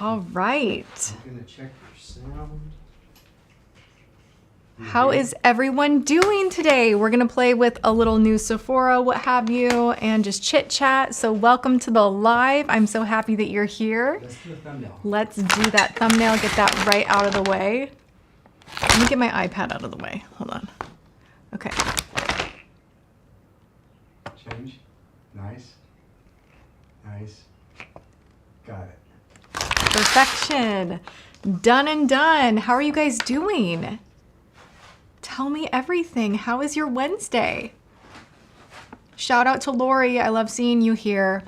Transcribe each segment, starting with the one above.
All right. I'm gonna check your sound. How is everyone doing today? We're gonna play with a little new Sephora, what have you, and just chit chat. So welcome to the live. I'm so happy that you're here. Let's do a thumbnail. Let's do that thumbnail, get that right out of the way. Let me get my iPad out of the way. Hold on. Okay. Change. Nice. Nice. Got it. Perfection. Done and done. How are you guys doing? Tell me everything. How is your Wednesday? Shout out to Lori. I love seeing you here.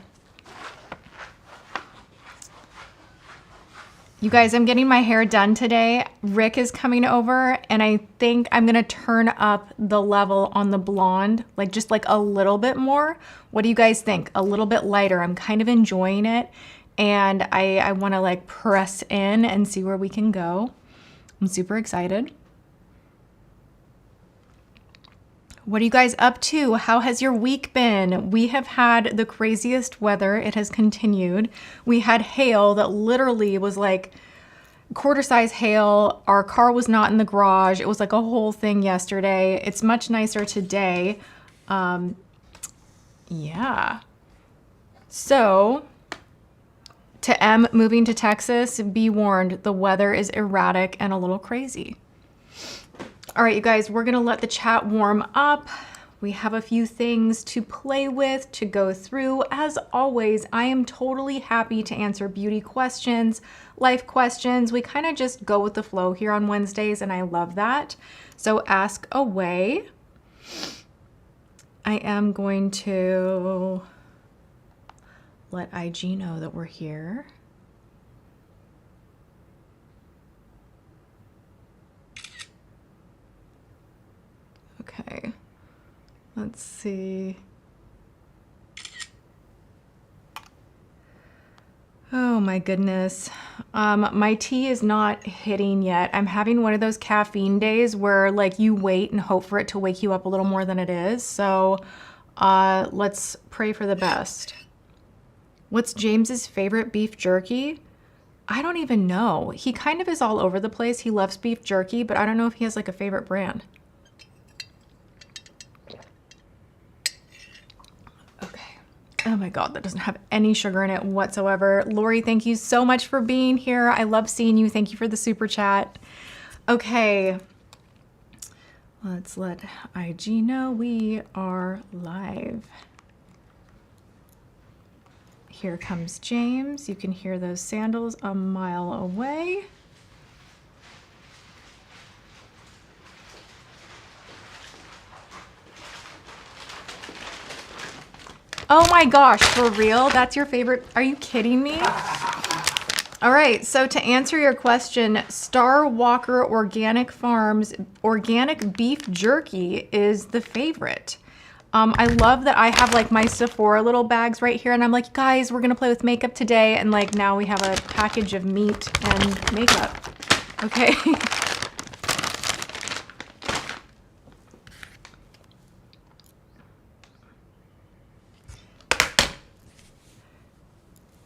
You guys, I'm getting my hair done today. Rick is coming over and I think I'm gonna turn up the level on the blonde, like just like a little bit more. What do you guys think? A little bit lighter. I'm kind of enjoying it and I wanna like press in and see where we can go. I'm super excited. What are you guys up to? How has your week been? We have had the craziest weather. It has continued. We had hail that literally was like quarter-size hail. Our car was not in the garage. It was like a whole thing yesterday. It's much nicer today. Yeah. So, to M moving to Texas, be warned, the weather is erratic and a little crazy. All right, you guys, we're gonna let the chat warm up. We have a few things to play with, to go through. As always, I am totally happy to answer beauty questions, life questions. We kind of just go with the flow here on Wednesdays, and I love that. So ask away. I am going to let IG know that we're here. Okay, let's see. Oh my goodness. My tea is not hitting yet. I'm having one of those caffeine days where like you wait and hope for it to wake you up a little more than it is. So let's pray for the best. What's James's favorite beef jerky? I don't even know. He kind of is all over the place. He loves beef jerky, but I don't know if he has like a favorite brand. Oh my God, that doesn't have any sugar in it whatsoever. Lori, thank you so much for being here. I love seeing you. Thank you for the super chat. Okay, let's let IG know we are live. Here comes James. You can hear those sandals a mile away. Oh my gosh, for real? That's your favorite? Are you kidding me? All right, so to answer your question, Star Walker Organic Farms organic beef jerky is the favorite. I love that I have like my Sephora little bags right here and I'm like, guys, we're gonna play with makeup today. And like now we have a package of meat and makeup. Okay.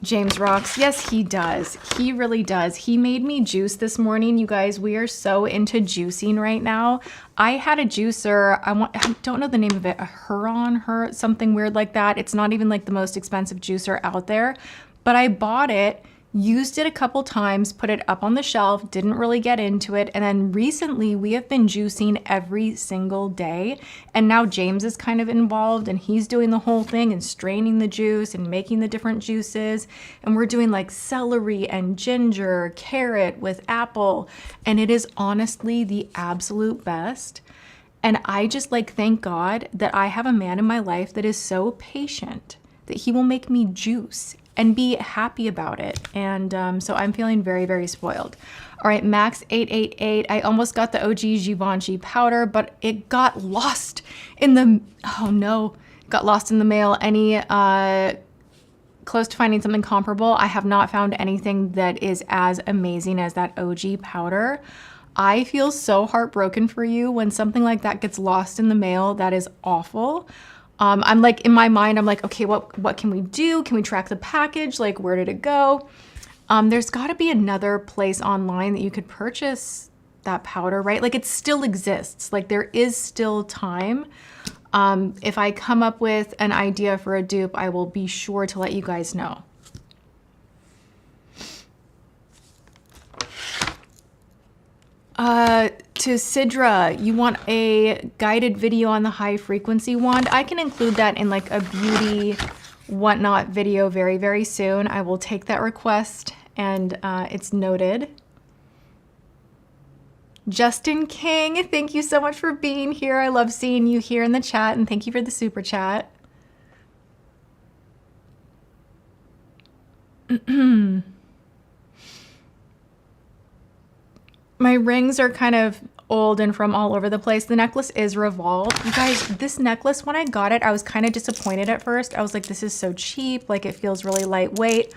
James rocks. Yes, he does. He really does. He made me juice this morning. You guys, we are so into juicing right now. I had a juicer. I don't know the name of it. A Huron, something weird like that. It's not even like the most expensive juicer out there, but I bought it, used it a couple times, put it up on the shelf, didn't really get into it. And then recently we have been juicing every single day. And now James is kind of involved and he's doing the whole thing and straining the juice and making the different juices. And we're doing like celery and ginger, carrot with apple. And it is honestly the absolute best. And I just like, thank God that I have a man in my life that is so patient that he will make me juice and be happy about it. And so I'm feeling very, very spoiled. All right, Max888, I almost got the OG Givenchy powder, but it got lost in the, oh no, got lost in the mail. Any close to finding something comparable? I have not found anything that is as amazing as that OG powder. I feel so heartbroken for you when something like that gets lost in the mail. That is awful. I'm like, in my mind, I'm like, okay, what can we do? Can we track the package? Like, where did it go? There's got to be another place online that you could purchase that powder, right? Like it still exists. Like there is still time. If I come up with an idea for a dupe, I will be sure to let you guys know. To Sidra, you want a guided video on the high frequency wand? I can include that in like a beauty whatnot video very, very soon. I will take that request and it's noted. Justin King, thank you so much for being here. I love seeing you here in the chat, and thank you for the super chat. My rings are kind of old and from all over the place. The necklace is revolved. You guys, this necklace, when I got it, I was kind of disappointed at first. I was like, this is so cheap. Like it feels really lightweight.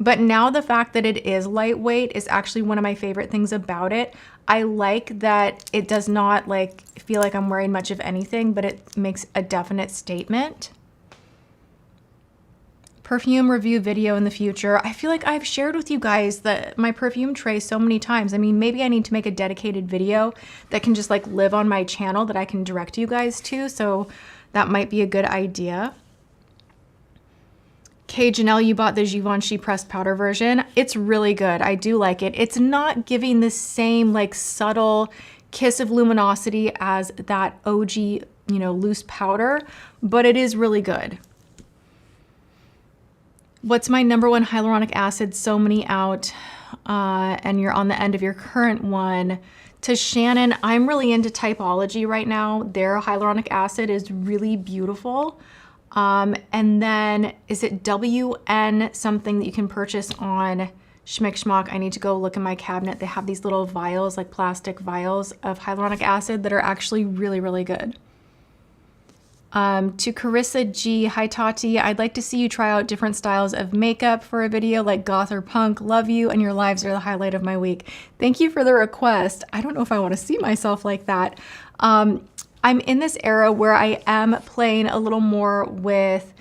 But now the fact that it is lightweight is actually one of my favorite things about it. I like that it does not like feel like I'm wearing much of anything, but it makes a definite statement. Perfume review video in the future. I feel like I've shared with you guys my perfume tray so many times. I mean, maybe I need to make a dedicated video that can just like live on my channel that I can direct you guys to. So that might be a good idea. Kay Janelle, you bought the Givenchy pressed powder version. It's really good. I do like it. It's not giving the same like subtle kiss of luminosity as that OG, you know, loose powder, but it is really good. What's my #1 hyaluronic acid? So many out, and you're on the end of your current one. To Shannon, I'm really into Typology right now. Their hyaluronic acid is really beautiful. And then is it WN something that you can purchase on Schmick Schmock? I need to go look in my cabinet. They have these little vials, like plastic vials of hyaluronic acid that are actually really, really good. To Carissa G, hi Tati, I'd like to see you try out different styles of makeup for a video like goth or punk. Love you, and your lives are the highlight of my week. Thank you for the request. I don't know if I want to see myself like that. I'm in this era where I am playing a little more with,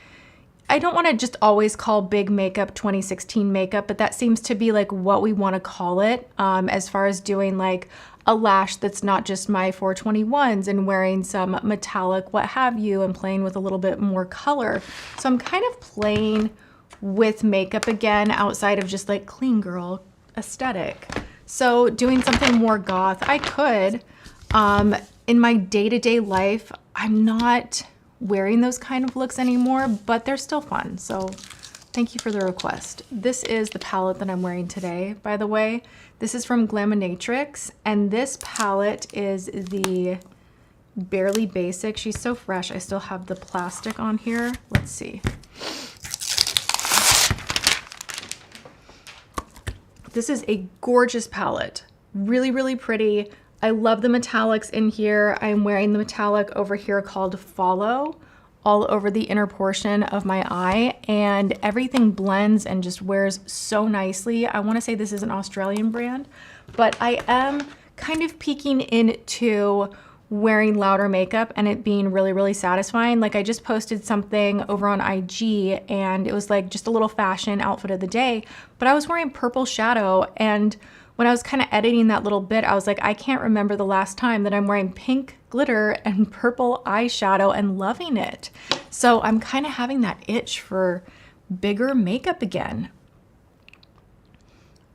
I don't want to just always call big makeup 2016 makeup, but that seems to be like what we want to call it, as far as doing like a lash that's not just my 421s and wearing some metallic what have you and playing with a little bit more color. So I'm kind of playing with makeup again outside of just like clean girl aesthetic. So doing something more goth, I could. In my day-to-day life, I'm not wearing those kind of looks anymore, but they're still fun. So thank you for the request. This is the palette that I'm wearing today, by the way. This is from Glaminatrix, and this palette is the Barely Basic. She's so fresh. I still have the plastic on here. Let's see. This is a gorgeous palette. Really, really pretty. I love the metallics in here. I'm wearing the metallic over here called Follow all over the inner portion of my eye, and everything blends and just wears so nicely. I want to say this is an Australian brand, but I am kind of peeking into wearing louder makeup and it being really, really satisfying. Like I just posted something over on IG and it was like just a little fashion outfit of the day, but I was wearing purple shadow, and when I was kind of editing that little bit, I was like, I can't remember the last time that I'm wearing pink glitter and purple eyeshadow and loving it. So I'm kind of having that itch for bigger makeup again.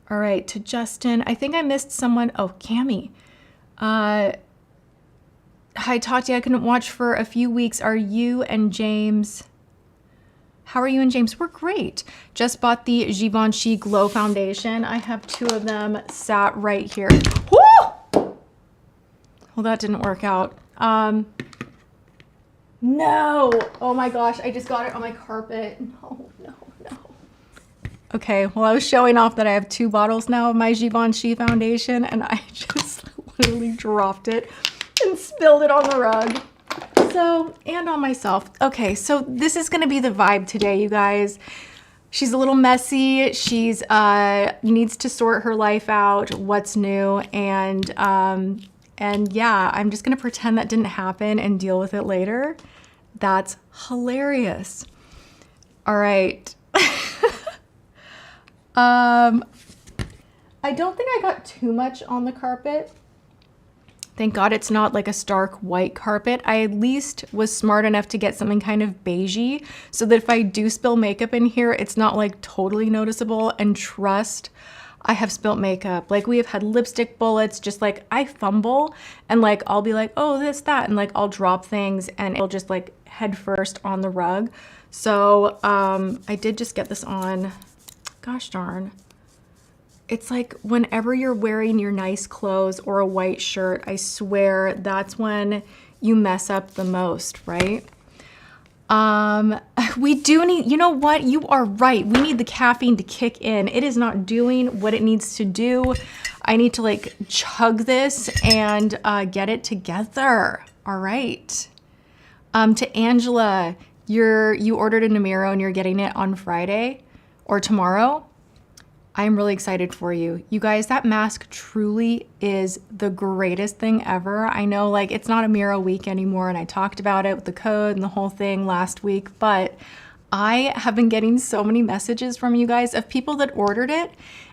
All right, to Justin, I think I missed someone. Oh, Cami. Hi, Tati, I couldn't watch for a few weeks. Are you and James... How are you and James? We're great. Just bought the Givenchy Glow Foundation. I have 2 of them sat right here. Woo! Well, that didn't work out. No. Oh my gosh, I just got it on my carpet. No. Okay, well, I was showing off that I have 2 bottles now of my Givenchy foundation, and I just literally dropped it and spilled it on the rug. So, and on myself. Okay, so this is gonna be the vibe today, you guys. She's a little messy. She's needs to sort her life out, what's new, and yeah, I'm just gonna pretend that didn't happen and deal with it later. That's hilarious. All right. I don't think I got too much on the carpet. Thank God it's not like a stark white carpet. I at least was smart enough to get something kind of beigey so that if I do spill makeup in here, it's not like totally noticeable. And trust, I have spilt makeup. Like we have had lipstick bullets, just like I fumble and like I'll be like, oh, this, that, and like I'll drop things and it'll just like head first on the rug. So I did just get this on. Gosh darn. It's like whenever you're wearing your nice clothes or a white shirt, I swear that's when you mess up the most, right? We do need, you know what? You are right. We need the caffeine to kick in. It is not doing what it needs to do. I need to like chug this and get it together. All right. To Angela, you ordered an Amiro and you're getting it on Friday or tomorrow. I'm really excited for you. You guys, that mask truly is the greatest thing ever. I know like it's not Amiro week anymore and I talked about it with the code and the whole thing last week, but I have been getting so many messages from you guys of people that ordered it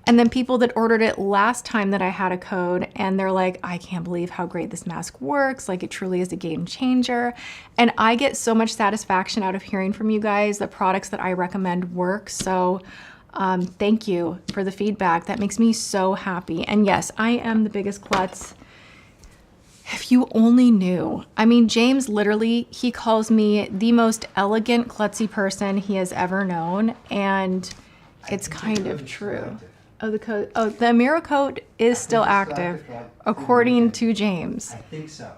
and then people that ordered it last time that I had a code and they're like, I can't believe how great this mask works. Like it truly is a game changer. And I get so much satisfaction out of hearing from you guys that products that I recommend work. So thank you for the feedback. That makes me so happy. And yes, I am the biggest klutz. If you only knew. I mean, James literally, he calls me the most elegant klutzy person he has ever known. And it's kind of true. Oh, the code. Oh, the Amiro code is still active, according to James. I think so.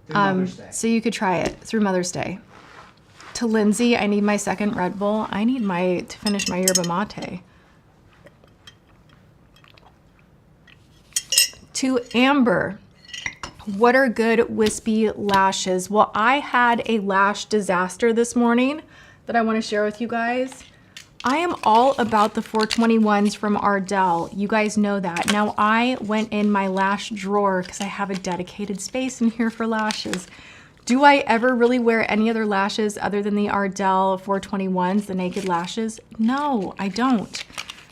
Through Mother's Day. So you could try it through Mother's Day. To Lindsay, I need my second Red Bull. I need to finish my yerba mate. To Amber, what are good wispy lashes? Well, I had a lash disaster this morning that I want to share with you guys. I am all about the 421s from Ardell. You guys know that. Now I went in my lash drawer because I have a dedicated space in here for lashes. Do I ever really wear any other lashes other than the Ardell 421s, the naked lashes? No, I don't.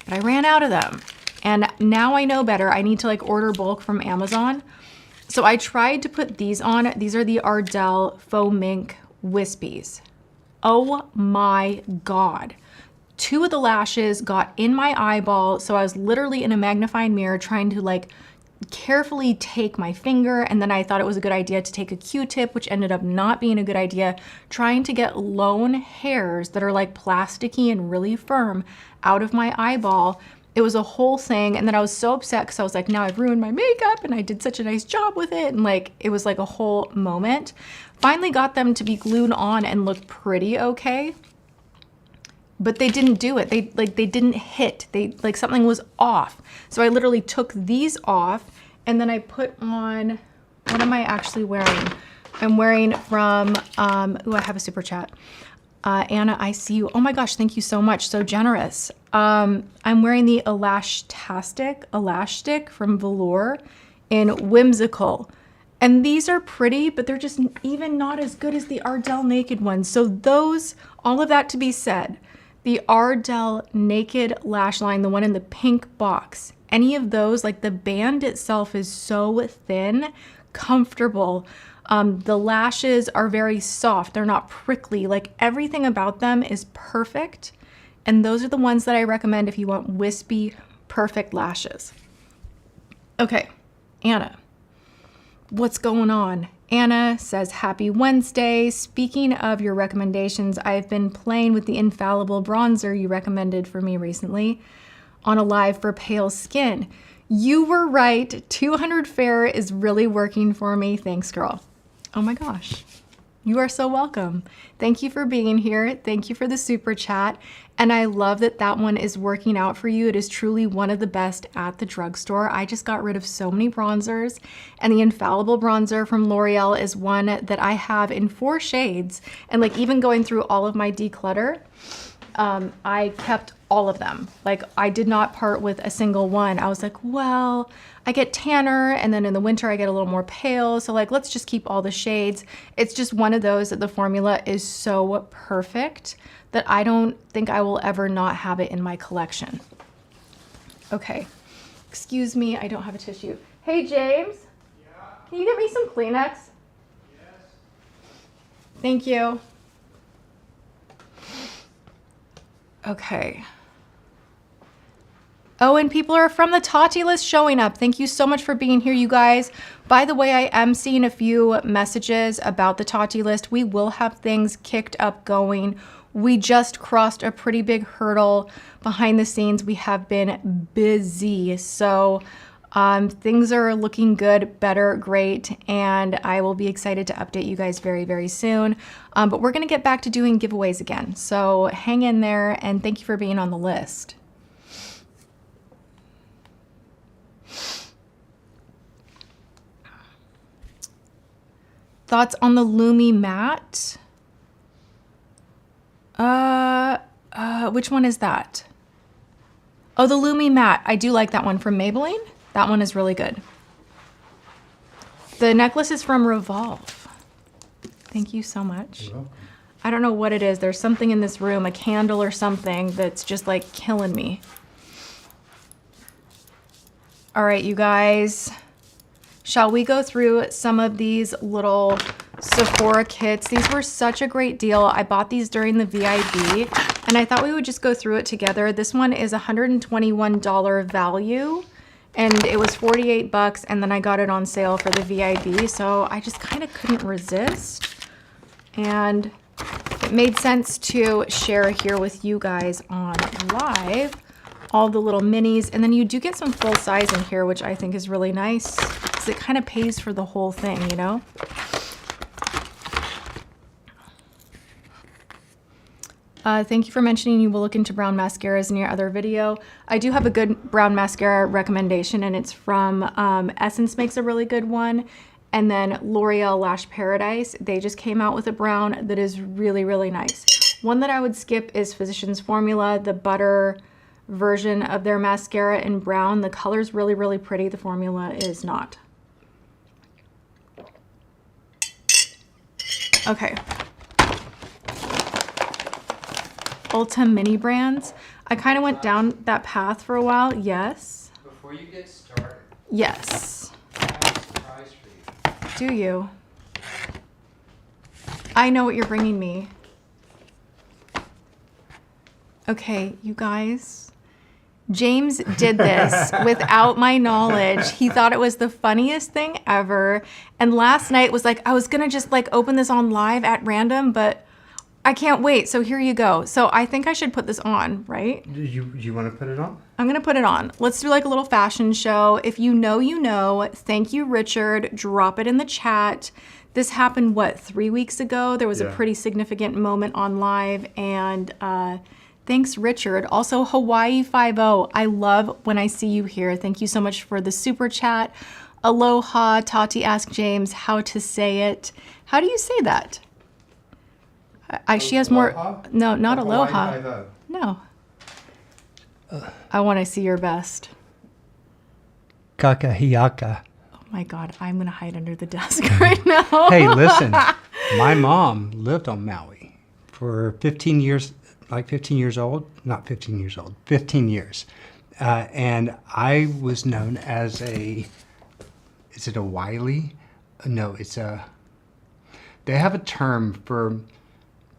But I ran out of them. And now I know better. I need to like order bulk from Amazon. So I tried to put these on. These are the Ardell Faux Mink Wispies. Oh my God. 2 of the lashes got in my eyeball. So I was literally in a magnifying mirror trying to like carefully take my finger, and then I thought it was a good idea to take a Q-tip, which ended up not being a good idea, trying to get lone hairs that are like plasticky and really firm out of my eyeball. It was a whole thing, and then I was so upset because I was like, now I've ruined my makeup and I did such a nice job with it, and like it was like a whole moment. Finally got them to be glued on and look pretty okay, but they didn't do it. They didn't hit. They like something was off. So I literally took these off and then I put on, what am I actually wearing? I'm wearing from, ooh, I have a super chat. Anna, I see you. Oh my gosh, thank you so much. So generous. I'm wearing the Elastic from Velour in Whimsical. And these are pretty, but they're just even not as good as the Ardell Naked ones. So those, all of that to be said, the Ardell Naked Lash Line, the one in the pink box, any of those, like the band itself is so thin, comfortable. The lashes are very soft. They're not prickly. Like everything about them is perfect. And those are the ones that I recommend if you want wispy, perfect lashes. Okay, Anna, what's going on? Anna says, happy Wednesday. Speaking of your recommendations, I've been playing with the infallible bronzer you recommended for me recently on a live for pale skin. You were right. 200 Fair is really working for me. Thanks, girl. Oh my gosh. You are so welcome. Thank you for being here. Thank you for the super chat. And I love that that one is working out for you. It is truly one of the best at the drugstore. I just got rid of so many bronzers, and the Infallible bronzer from L'Oreal is one that I have in 4 shades. And like even going through all of my declutter, I kept all of them. Like I did not part with a single one. I was like, well, I get tanner and then in the winter I get a little more pale. So like, let's just keep all the shades. It's just one of those that the formula is so perfect that I don't think I will ever not have it in my collection. Okay. Excuse me, I don't have a tissue. Hey, James. Yeah? Can you get me some Kleenex? Yes. Thank you. Okay. Oh, and people are from the Tati list showing up. Thank you so much for being here, you guys. By the way, I am seeing a few messages about the Tati list. We will have things kicked up going. We just crossed a pretty big hurdle behind the scenes. We have been busy. So things are looking good, better, great. And I will be excited to update you guys very, very soon. But we're going to get back to doing giveaways again. So hang in there and thank you for being on the list. Thoughts on the Lumi matte? Which one is that? Oh, the Lumi matte. I do like that one from Maybelline. That one is really good. The necklace is from Revolve. Thank you so much. You're welcome. I don't know what it is. There's something in this room, a candle or something that's just like killing me. All right, you guys. Shall we go through some of these little Sephora kits? These were such a great deal. I bought these during the VIB and I thought we would just go through it together. This one is $121 value and it was 48 bucks and then I got it on sale for the VIB. So I just kind of couldn't resist and it made sense to share here with you guys on live. All the little minis, and then you do get some full size in here, which I think is really nice because it kind of pays for the whole thing, you know? Thank you for mentioning you will look into brown mascaras in your other video. I do have a good brown mascara recommendation, and it's from Essence makes a really good one, and then L'Oreal Lash Paradise. They just came out with a brown that is really, really nice. One that I would skip is Physicians Formula, the butter version of their mascara in brown. The color's really, really pretty. The formula is not. Okay. Ulta mini brands. I kind of went down that path for a while. Yes. Before you get started, Yes. I have a surprise for you. Do you? I know what you're bringing me. Okay, you guys. James did this without my knowledge. He thought it was the funniest thing ever. And last night was like, I was gonna just like open this on live at random, but I can't wait. So here you go. So I think I should put this on, right? Do you want to put it on? I'm gonna put it on. Let's do like a little fashion show. If you know, you know. Thank you, Richard. Drop it in the chat. This happened, what, 3 weeks ago? There was a pretty significant moment on live, and thanks, Richard. Also, Hawaii 5-0. I love when I see you here. Thank you so much for the super chat. Aloha. Tati asked James how to say it. How do you say that? She has more. No, not aloha. Hawaii 5-0. No. I want to see your best. Kakahiaka. Oh my God, I'm going to hide under the desk right now. Hey, listen. My mom lived on Maui for 15 years, like 15 years old. Not 15 years old, 15 years. And I was known as a, is it a wily? No, it's a, they have a term for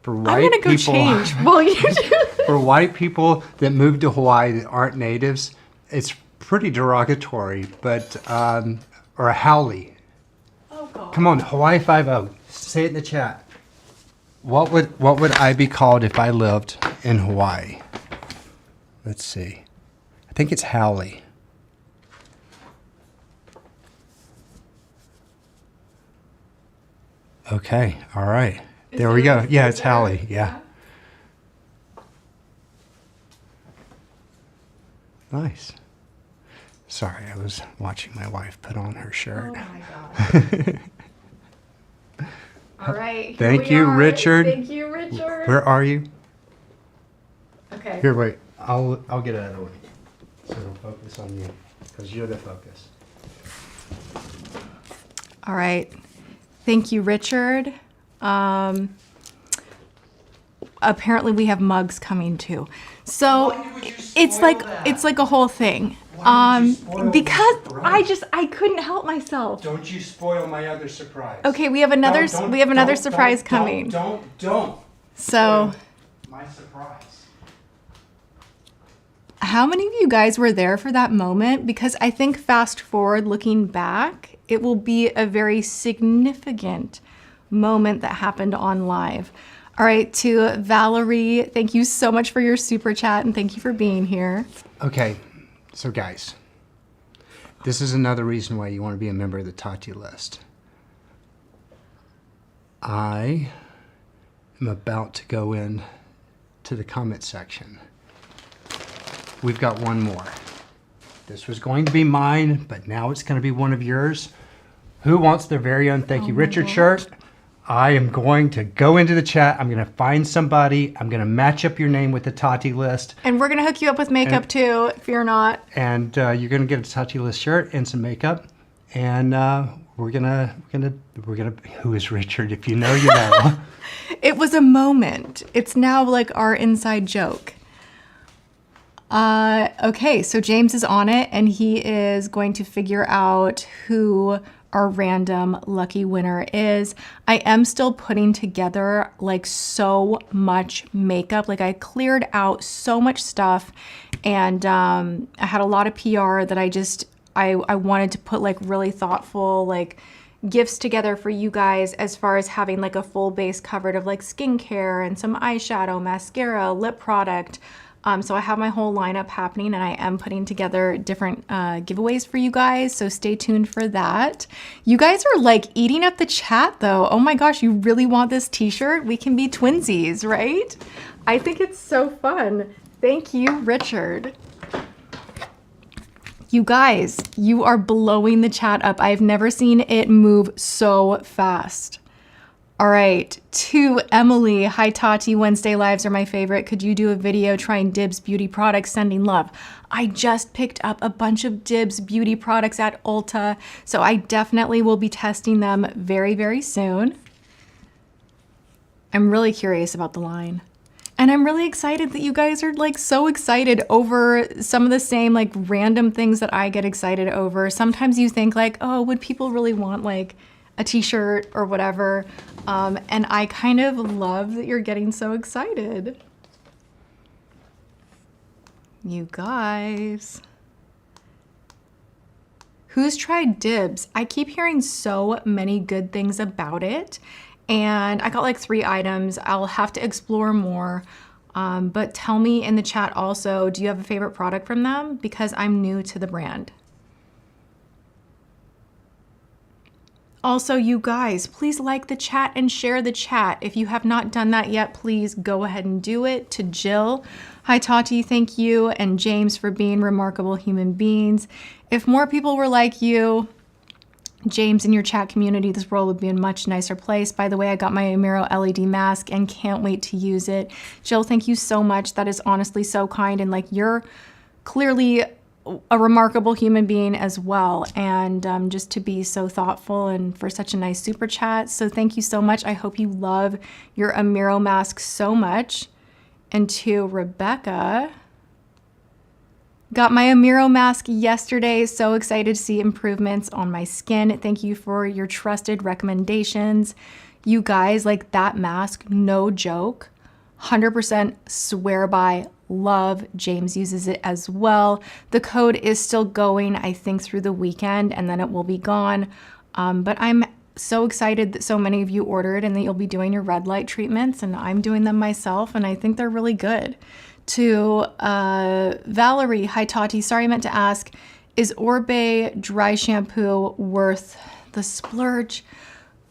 white I'm going to go people. change. Well, you do. For white people that moved to Hawaii that aren't natives, it's pretty derogatory, but, or a haole. Oh, God. Come on, Hawaii 5-0. Say it in the chat. What would I be called if I lived in Hawaii? Let's see. I think it's haole. Okay, all right. There we go. Yeah, it's haole. Yeah. Nice. Sorry, I was watching my wife put on her shirt. Oh, my God. All right. Here Thank we you, are. Richard. Thank you, Richard. Where are you? Okay. Here, wait. I'll get out of the way so it'll focus on you because you're the focus. All right. Thank you, Richard. Apparently we have mugs coming too. So it's like a whole thing. Why did you spoil my Because surprise? I couldn't help myself. Don't you spoil my other surprise. Okay, we have another surprise coming. Don't So, spoil my surprise. how many of you guys were there for that moment? Because I think fast forward, looking back, it will be a very significant moment that happened on live. All right, to Valerie, thank you so much for your super chat and thank you for being here. Okay, so guys, this is another reason why you want to be a member of the Tati list. I am about to go in to the comment section. We've got one more. This was going to be mine, but now it's going to be one of yours. Who wants their very own Thank You Richard shirt? I am going to go into the chat. I'm going to find somebody. I'm going to match up your name with the Tati list. And we're going to hook you up with makeup too, fear not. And you're going to get a Tati list shirt and some makeup. And we're gonna. Who is Richard? If you know, you know. It was a moment. It's now like our inside joke. Okay, so James is on it and he is going to figure out who our random lucky winner is. I am still putting together like so much makeup. Like I cleared out so much stuff and I had a lot of PR that I wanted to put like really thoughtful like gifts together for you guys as far as having like a full base covered of like skincare and some eyeshadow, mascara, lip product. So I have my whole lineup happening and I am putting together different giveaways for you guys. So stay tuned for that. You guys are like eating up the chat though. Oh my gosh, you really want this t-shirt? We can be twinsies, right? I think it's so fun. Thank you, Richard. You guys, you are blowing the chat up. I've never seen it move so fast. All right, to Emily. Hi, Tati. Wednesday lives are my favorite. Could you do a video trying Dibs beauty products, sending love? I just picked up a bunch of Dibs beauty products at Ulta, so I definitely will be testing them very, very soon. I'm really curious about the line. And I'm really excited that you guys are like so excited over some of the same like random things that I get excited over. Sometimes you think like, oh, would people really want like a t-shirt or whatever? And I kind of love that you're getting so excited. You guys. Who's tried Dibs? I keep hearing so many good things about it. And I got like 3 items. I'll have to explore more. But tell me in the chat also, do you have a favorite product from them? Because I'm new to the brand. Also, you guys, please like the chat and share the chat. If you have not done that yet, please go ahead and do it. To Jill, hi Tati, thank you. And James for being remarkable human beings. If more people were like you, James, in your chat community, this world would be a much nicer place. By the way, I got my Amiro LED mask and can't wait to use it. Jill, thank you so much. That is honestly so kind. And like, you're clearly a remarkable human being as well. And just to be so thoughtful and for such a nice super chat. So thank you so much. I hope you love your Amiro mask so much. And to Rebecca, got my Amiro mask yesterday. So excited to see improvements on my skin. Thank you for your trusted recommendations. You guys, like that mask, no joke, 100% swear by, love. James uses it as well. The code is still going, I think, through the weekend, and then it will be gone. But I'm so excited that so many of you ordered and that you'll be doing your red light treatments, and I'm doing them myself, and I think they're really good. To Valerie, hi Tati, sorry I meant to ask, is Orbe dry shampoo worth the splurge?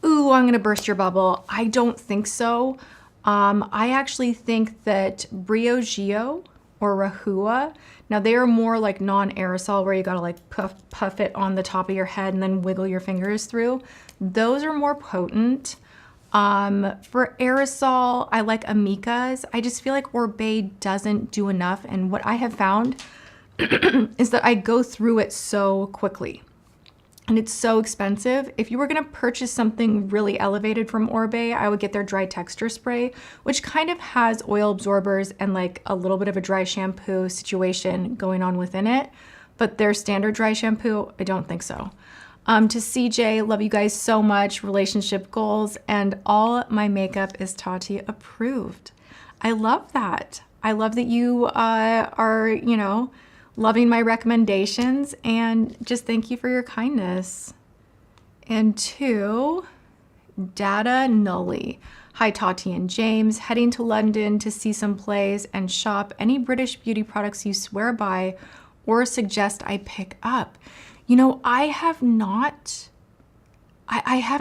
Ooh, I'm gonna burst your bubble. I don't think so. I actually think that Briogeo or Rahua, now they are more like non-aerosol where you gotta like puff it on the top of your head and then wiggle your fingers through. Those are more potent. For aerosol, I like Amika's. I just feel like Orbe doesn't do enough. And what I have found is that I go through it so quickly. And it's so expensive. If you were gonna purchase something really elevated from Orbe, I would get their dry texture spray, which kind of has oil absorbers and like a little bit of a dry shampoo situation going on within it. but their standard dry shampoo, I don't think so. To CJ, love you guys so much, relationship goals, and all my makeup is Tati approved. I love that. I love that you are, you know, loving my recommendations, and just thank you for your kindness. And to Data Nully. Hi Tati and James, heading to London to see some plays and shop any British beauty products you swear by or suggest I pick up. You know, I haven't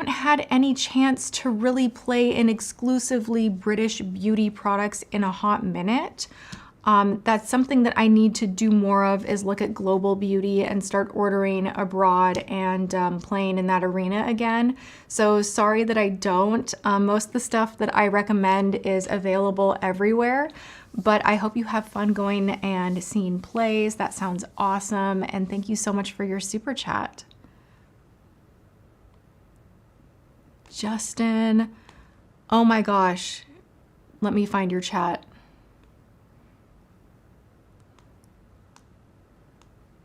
had any chance to really play in exclusively British beauty products in a hot minute. That's something that I need to do more of, is look at global beauty and start ordering abroad and playing in that arena again. So sorry that I don't. Most of the stuff that I recommend is available everywhere, but I hope you have fun going and seeing plays. That sounds awesome. And thank you so much for your super chat. Justin, oh my gosh. Let me find your chat.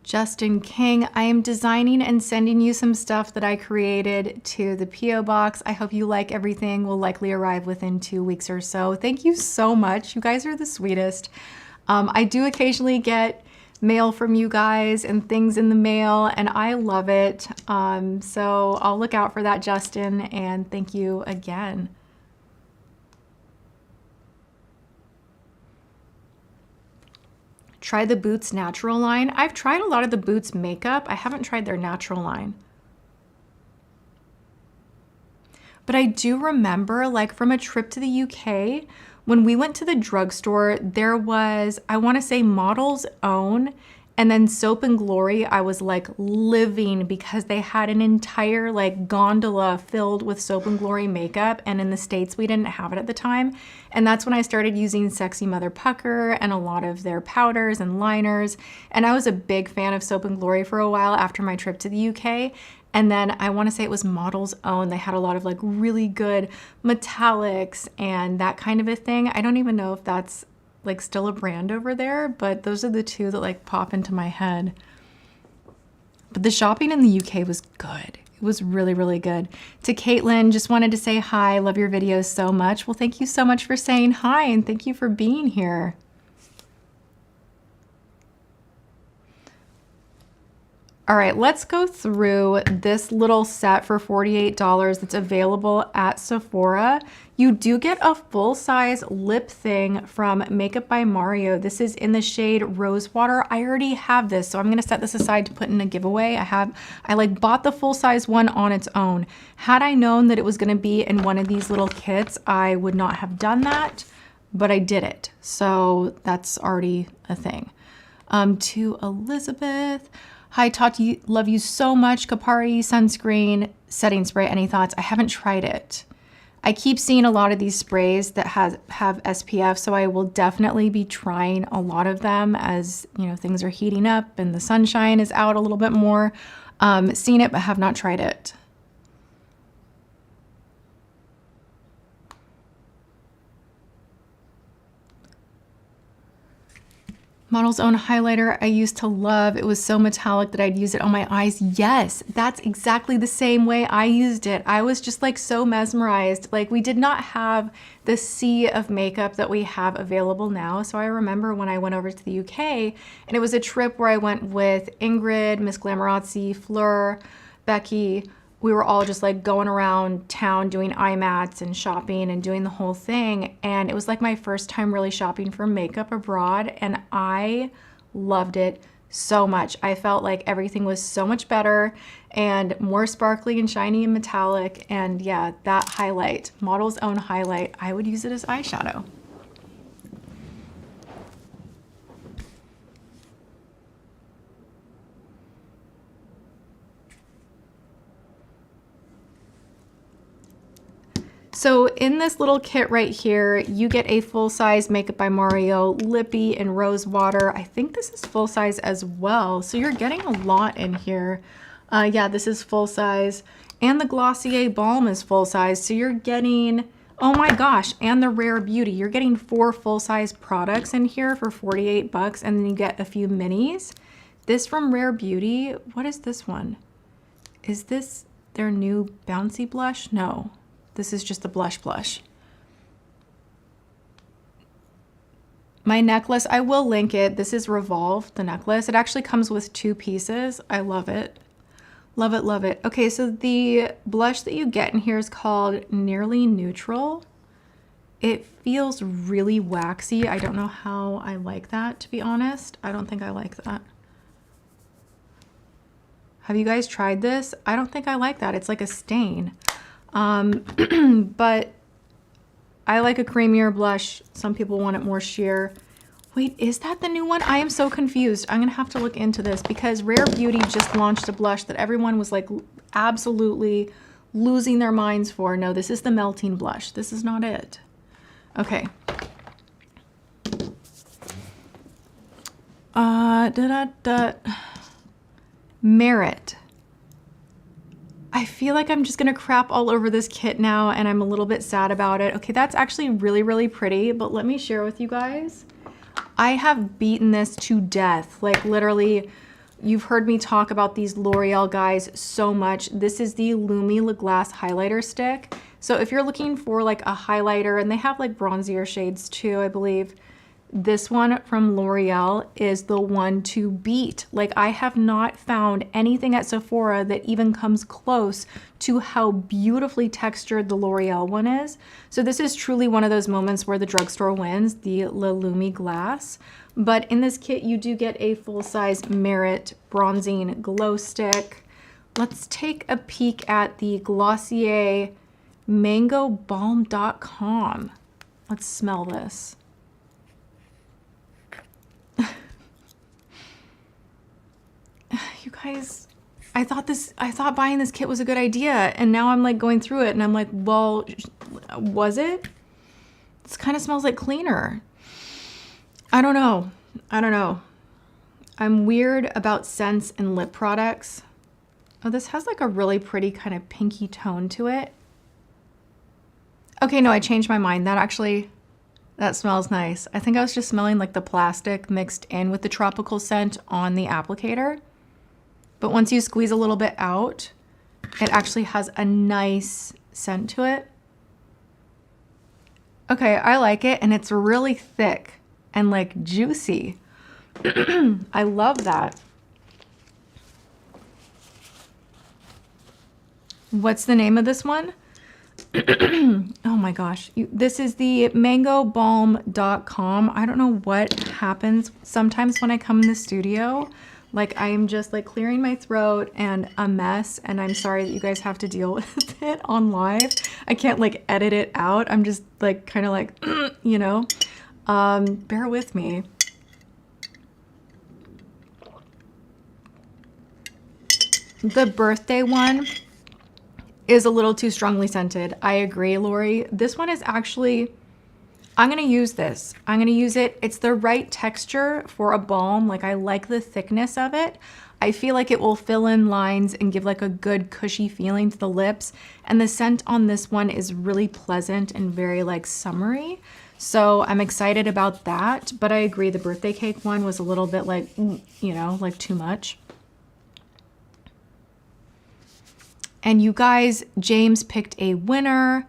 Justin King, I am designing and sending you some stuff that I created to the P.O. box. I hope you like everything. Will likely arrive within 2 weeks or so. Thank you so much. You guys are the sweetest. I do occasionally get mail from you guys and things in the mail, and I love it. So I'll look out for that, Justin, and thank you again. Try the Boots natural line. I've tried a lot of the Boots makeup. I haven't tried their natural line. But I do remember, like, from a trip to the UK, when we went to the drugstore, there was, I want to say, Model's Own, and then Soap and Glory. I was like living because they had an entire like gondola filled with Soap and Glory makeup, and in the States we didn't have it at the time. And that's when I started using Sexy Mother Pucker and a lot of their powders and liners. And I was a big fan of Soap and Glory for a while after my trip to the UK. And then I want to say it was Model's Own. They had a lot of like really good metallics and that kind of a thing. I don't even know if that's like still a brand over there, but those are the two that like pop into my head. But the shopping in the UK was good. It was really, really good. To Caitlin, just wanted to say hi. Love your videos so much. Well, thank you so much for saying hi, and thank you for being here. All right, let's go through this little set for $48 that's available at Sephora. You do get a full-size lip thing from Makeup by Mario. This is in the shade Rosewater. I already have this, so I'm gonna set this aside to put in a giveaway. I like bought the full-size one on its own. Had I known that it was gonna be in one of these little kits, I would not have done that, but I did it. So that's already a thing. To Elizabeth, hi Tati, love you so much. Kapari sunscreen setting spray, any thoughts? I haven't tried it. I keep seeing a lot of these sprays that have SPF, so I will definitely be trying a lot of them as, you know, things are heating up and the sunshine is out a little bit more. Seen it, but have not tried it. Model's Own highlighter I used to love. It was so metallic that I'd use it on my eyes. Yes, that's exactly the same way I used it. I was just like so mesmerized. Like, we did not have the sea of makeup that we have available now. So I remember when I went over to the UK, and it was a trip where I went with Ingrid, Miss Glamorazzi, Fleur, Becky. We were all just like going around town doing eye mats and shopping and doing the whole thing. And it was like my first time really shopping for makeup abroad, and I loved it so much. I felt like everything was so much better and more sparkly and shiny and metallic. And yeah, that highlight, Model's Own highlight, I would use it as eyeshadow. So in this little kit right here, you get a full-size Makeup by Mario Lippy in Rosewater. I think this is full-size as well. So you're getting a lot in here. Yeah, this is full-size. And the Glossier Balm is full-size. So you're getting, oh my gosh, and the Rare Beauty. You're getting 4 full-size products in here for 48 bucks, and then you get a few minis. This from Rare Beauty. What is this one? Is this their new bouncy blush? No, this is just the blush blush. My necklace, I will link it. This is Revolve, the necklace. It actually comes with 2 pieces. I love it. Love it, love it. Okay, so the blush that you get in here is called Nearly Neutral. It feels really waxy. I don't know how I like that, to be honest. I don't think I like that. Have you guys tried this? I don't think I like that. It's like a stain. But I like a creamier blush. Some people want it more sheer. Wait, is that the new one? I am so confused. I'm gonna have to look into this because Rare Beauty just launched a blush that everyone was like absolutely losing their minds for. No, this is the melting blush. This is not it. Okay. Merit. I feel like I'm just gonna crap all over this kit now and I'm a little bit sad about it. Okay, that's actually really, really pretty, but let me share with you guys. I have beaten this to death. Like literally, you've heard me talk about these L'Oreal guys so much. This is the Lumi Le Glace highlighter stick. So if you're looking for like a highlighter, and they have like bronzier shades too, I believe. This one from L'Oreal is the one to beat. Like I have not found anything at Sephora that even comes close to how beautifully textured the L'Oreal one is. So this is truly one of those moments where the drugstore wins, the Le Lumi Glass. But in this kit, you do get a full-size Merit bronzing glow stick. Let's take a peek at the Glossier MangoBalm.com. Let's smell this. You guys, I thought buying this kit was a good idea, and now I'm like going through it and I'm like, well, was it? This kind of smells like cleaner. I don't know. I'm weird about scents and lip products. Oh, this has like a really pretty kind of pinky tone to it. Okay, no, I changed my mind. That smells nice. I think I was just smelling like the plastic mixed in with the tropical scent on the applicator. But once you squeeze a little bit out, it actually has a nice scent to it. Okay, I like it, and it's really thick and like juicy. I love that. What's the name of this one? Oh my gosh. This is the MangoBalm.com. I don't know what happens sometimes when I come in the studio. Like I'm just like clearing my throat and a mess, and I'm sorry that you guys have to deal with it on live. I can't like edit it out. I'm just like kind of like, you know, bear with me. The birthday one is a little too strongly scented. I agree, Lori. This one is actually, I'm gonna use this. I'm gonna use it. It's the right texture for a balm. Like I like the thickness of it. I feel like it will fill in lines and give like a good cushy feeling to the lips. And the scent on this one is really pleasant and very like summery. So I'm excited about that. But I agree, the birthday cake one was a little bit like, you know, like too much. And you guys, James picked a winner.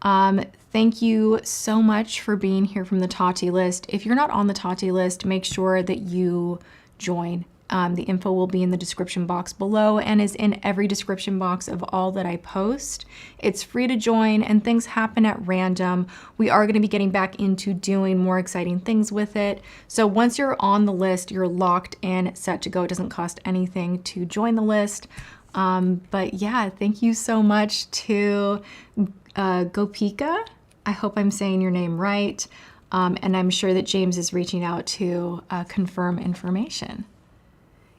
Thank you so much for being here from the Tati list. If you're not on the Tati list, make sure that you join. The info will be in the description box below and is in every description box of all that I post. It's free to join and things happen at random. We are going to be getting back into doing more exciting things with it. So once you're on the list, you're locked in, set to go. It doesn't cost anything to join the list. But yeah, thank you so much to Gopika. I hope I'm saying your name right. And I'm sure that James is reaching out to confirm information.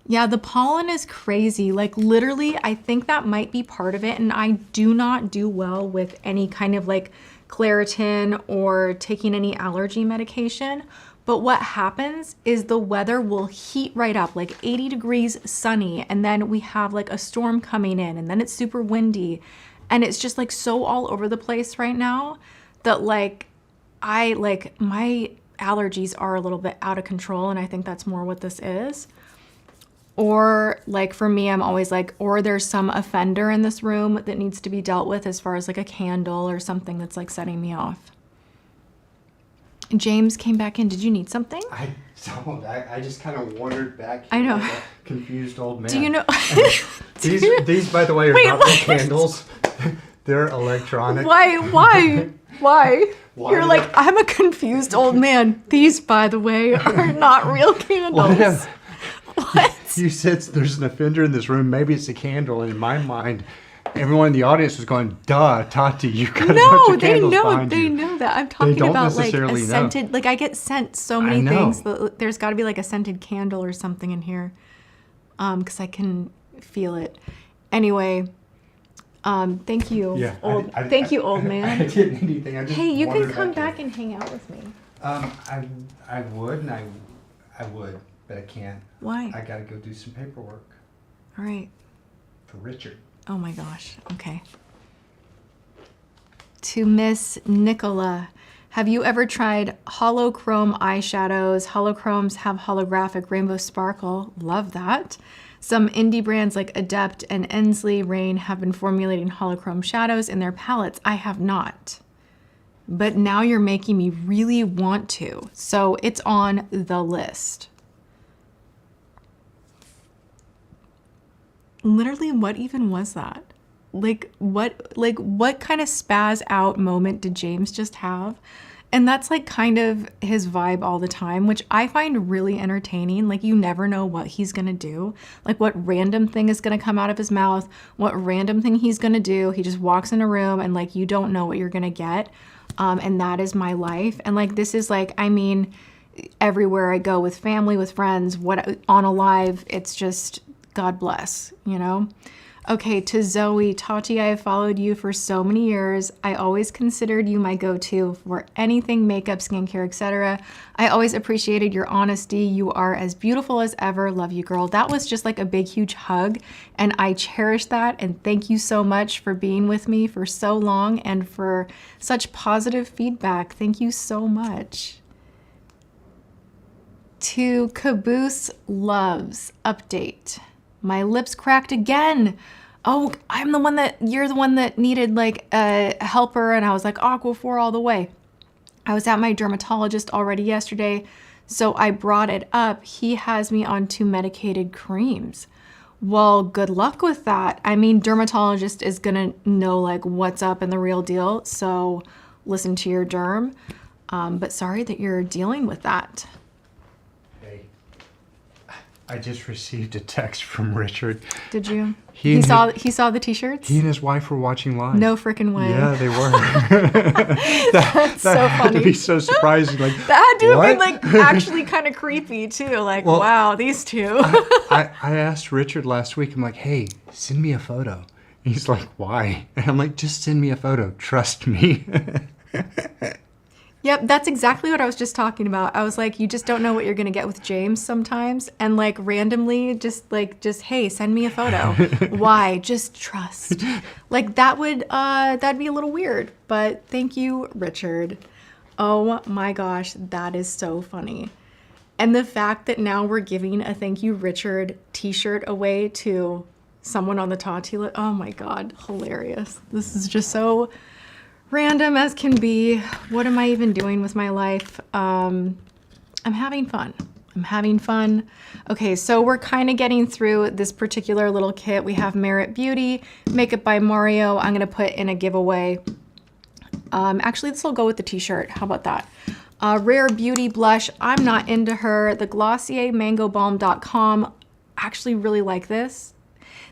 Yeah, the pollen is crazy. Like literally, I think that might be part of it. And I do not do well with any kind of like Claritin or taking any allergy medication. But what happens is the weather will heat right up, like 80 degrees sunny, and then we have like a storm coming in, and then it's super windy, and it's just like so all over the place right now that like my allergies are a little bit out of control, and I think that's more what this is. Or like for me, I'm always like, or there's some offender in this room that needs to be dealt with as far as like a candle or something that's like setting me off. James came back in. Did you need something? I don't. I just kind of wandered back. I know. Like a confused old man. Do you know? These, by the way, are Wait, not what? real candles. They're electronic. Why? Why You're did like, I'm a confused old man. These, by the way, are not real candles. What? You said there's an offender in this room. Maybe it's a candle. And in my mind, everyone in the audience was going, "Duh, Tati, you got a bunch No, of they candles know. behind They you." know that. I'm talking don't about like a necessarily know. scented. Like I get sent so many know. things. There's got to be like a scented candle or something in here, because I can feel it. Anyway, thank you, Yeah, thank you, old man. I didn't need anything. I just Hey, you can wandered come back back and hang out with me. I would, and I would, but I can't. Why? I got to go do some paperwork All right. for Richard. Oh my gosh. Okay. To Miss Nicola, have you ever tried holochrome eyeshadows? Holochromes have holographic rainbow sparkle. Love that. Some indie brands like Adept and Ensley Rain have been formulating holochrome shadows in their palettes. I have not. But now you're making me really want to. So it's on the list. Literally, what even was that? Like what kind of spaz out moment did James just have? And that's like kind of his vibe all the time, which I find really entertaining. Like you never know what he's gonna do. Like what random thing is gonna come out of his mouth, what random thing he's gonna do. He just walks in a room and like you don't know what you're gonna get. And that is my life. And like this is like, I mean, everywhere I go with family, with friends, what on a live, it's just God bless, you know? Okay, to Zoe, Tati, I have followed you for so many years. I always considered you my go-to for anything makeup, skincare, etc. I always appreciated your honesty. You are as beautiful as ever. Love you, girl. That was just like a big, huge hug, and I cherish that. And thank you so much for being with me for so long and for such positive feedback. Thank you so much. To Caboose Loves update. My lips cracked again. Oh, you're the one that needed like a helper, and I was like Aquaphor all the way. I was at my dermatologist already yesterday, so I brought it up. He has me on 2 medicated creams. Well, good luck with that. I mean, dermatologist is gonna know like what's up and the real deal, so listen to your derm. But sorry that you're dealing with that. I just received a text from Richard. Did you? He saw the t-shirts? He and his wife were watching live. No freaking way. Yeah, they were. That's so that had funny. to be so surprising. Like That had to have what? been like actually kind of creepy too. Like, Well, wow, these two. I asked Richard last week, I'm like, hey, send me a photo. And he's like, why? And I'm like, just send me a photo. Trust me. Yep, that's exactly what I was just talking about. I was like, you just don't know what you're gonna get with James sometimes, and like randomly, just hey, send me a photo. Why? Just trust. Like that'd be a little weird. But thank you, Richard. Oh my gosh, that is so funny. And the fact that now we're giving a thank you, Richard t-shirt away to someone on the Tati list. Oh my God, hilarious. This is just so random as can be. What am I even doing with my life? I'm having fun. Okay, so we're kind of getting through this particular little kit. We have Merit Beauty, Makeup by Mario. I'm gonna put in a giveaway. Actually, this will go with the t-shirt. How about that? Rare Beauty Blush. I'm not into her. The Glossier MangoBalm.com. Actually really like this.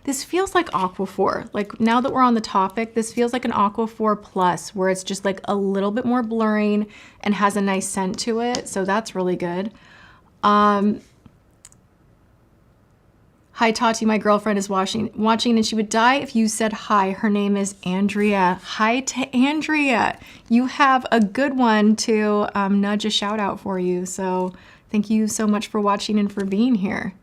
This feels like Aquaphor. Like now that we're on the topic, this feels like an Aquaphor Plus, where it's just like a little bit more blurring and has a nice scent to it. So that's really good. Hi Tati, my girlfriend is watching and she would die if you said hi. Her name is Andrea. Hi to Andrea. You have a good one to nudge a shout out for you. So thank you so much for watching and for being here.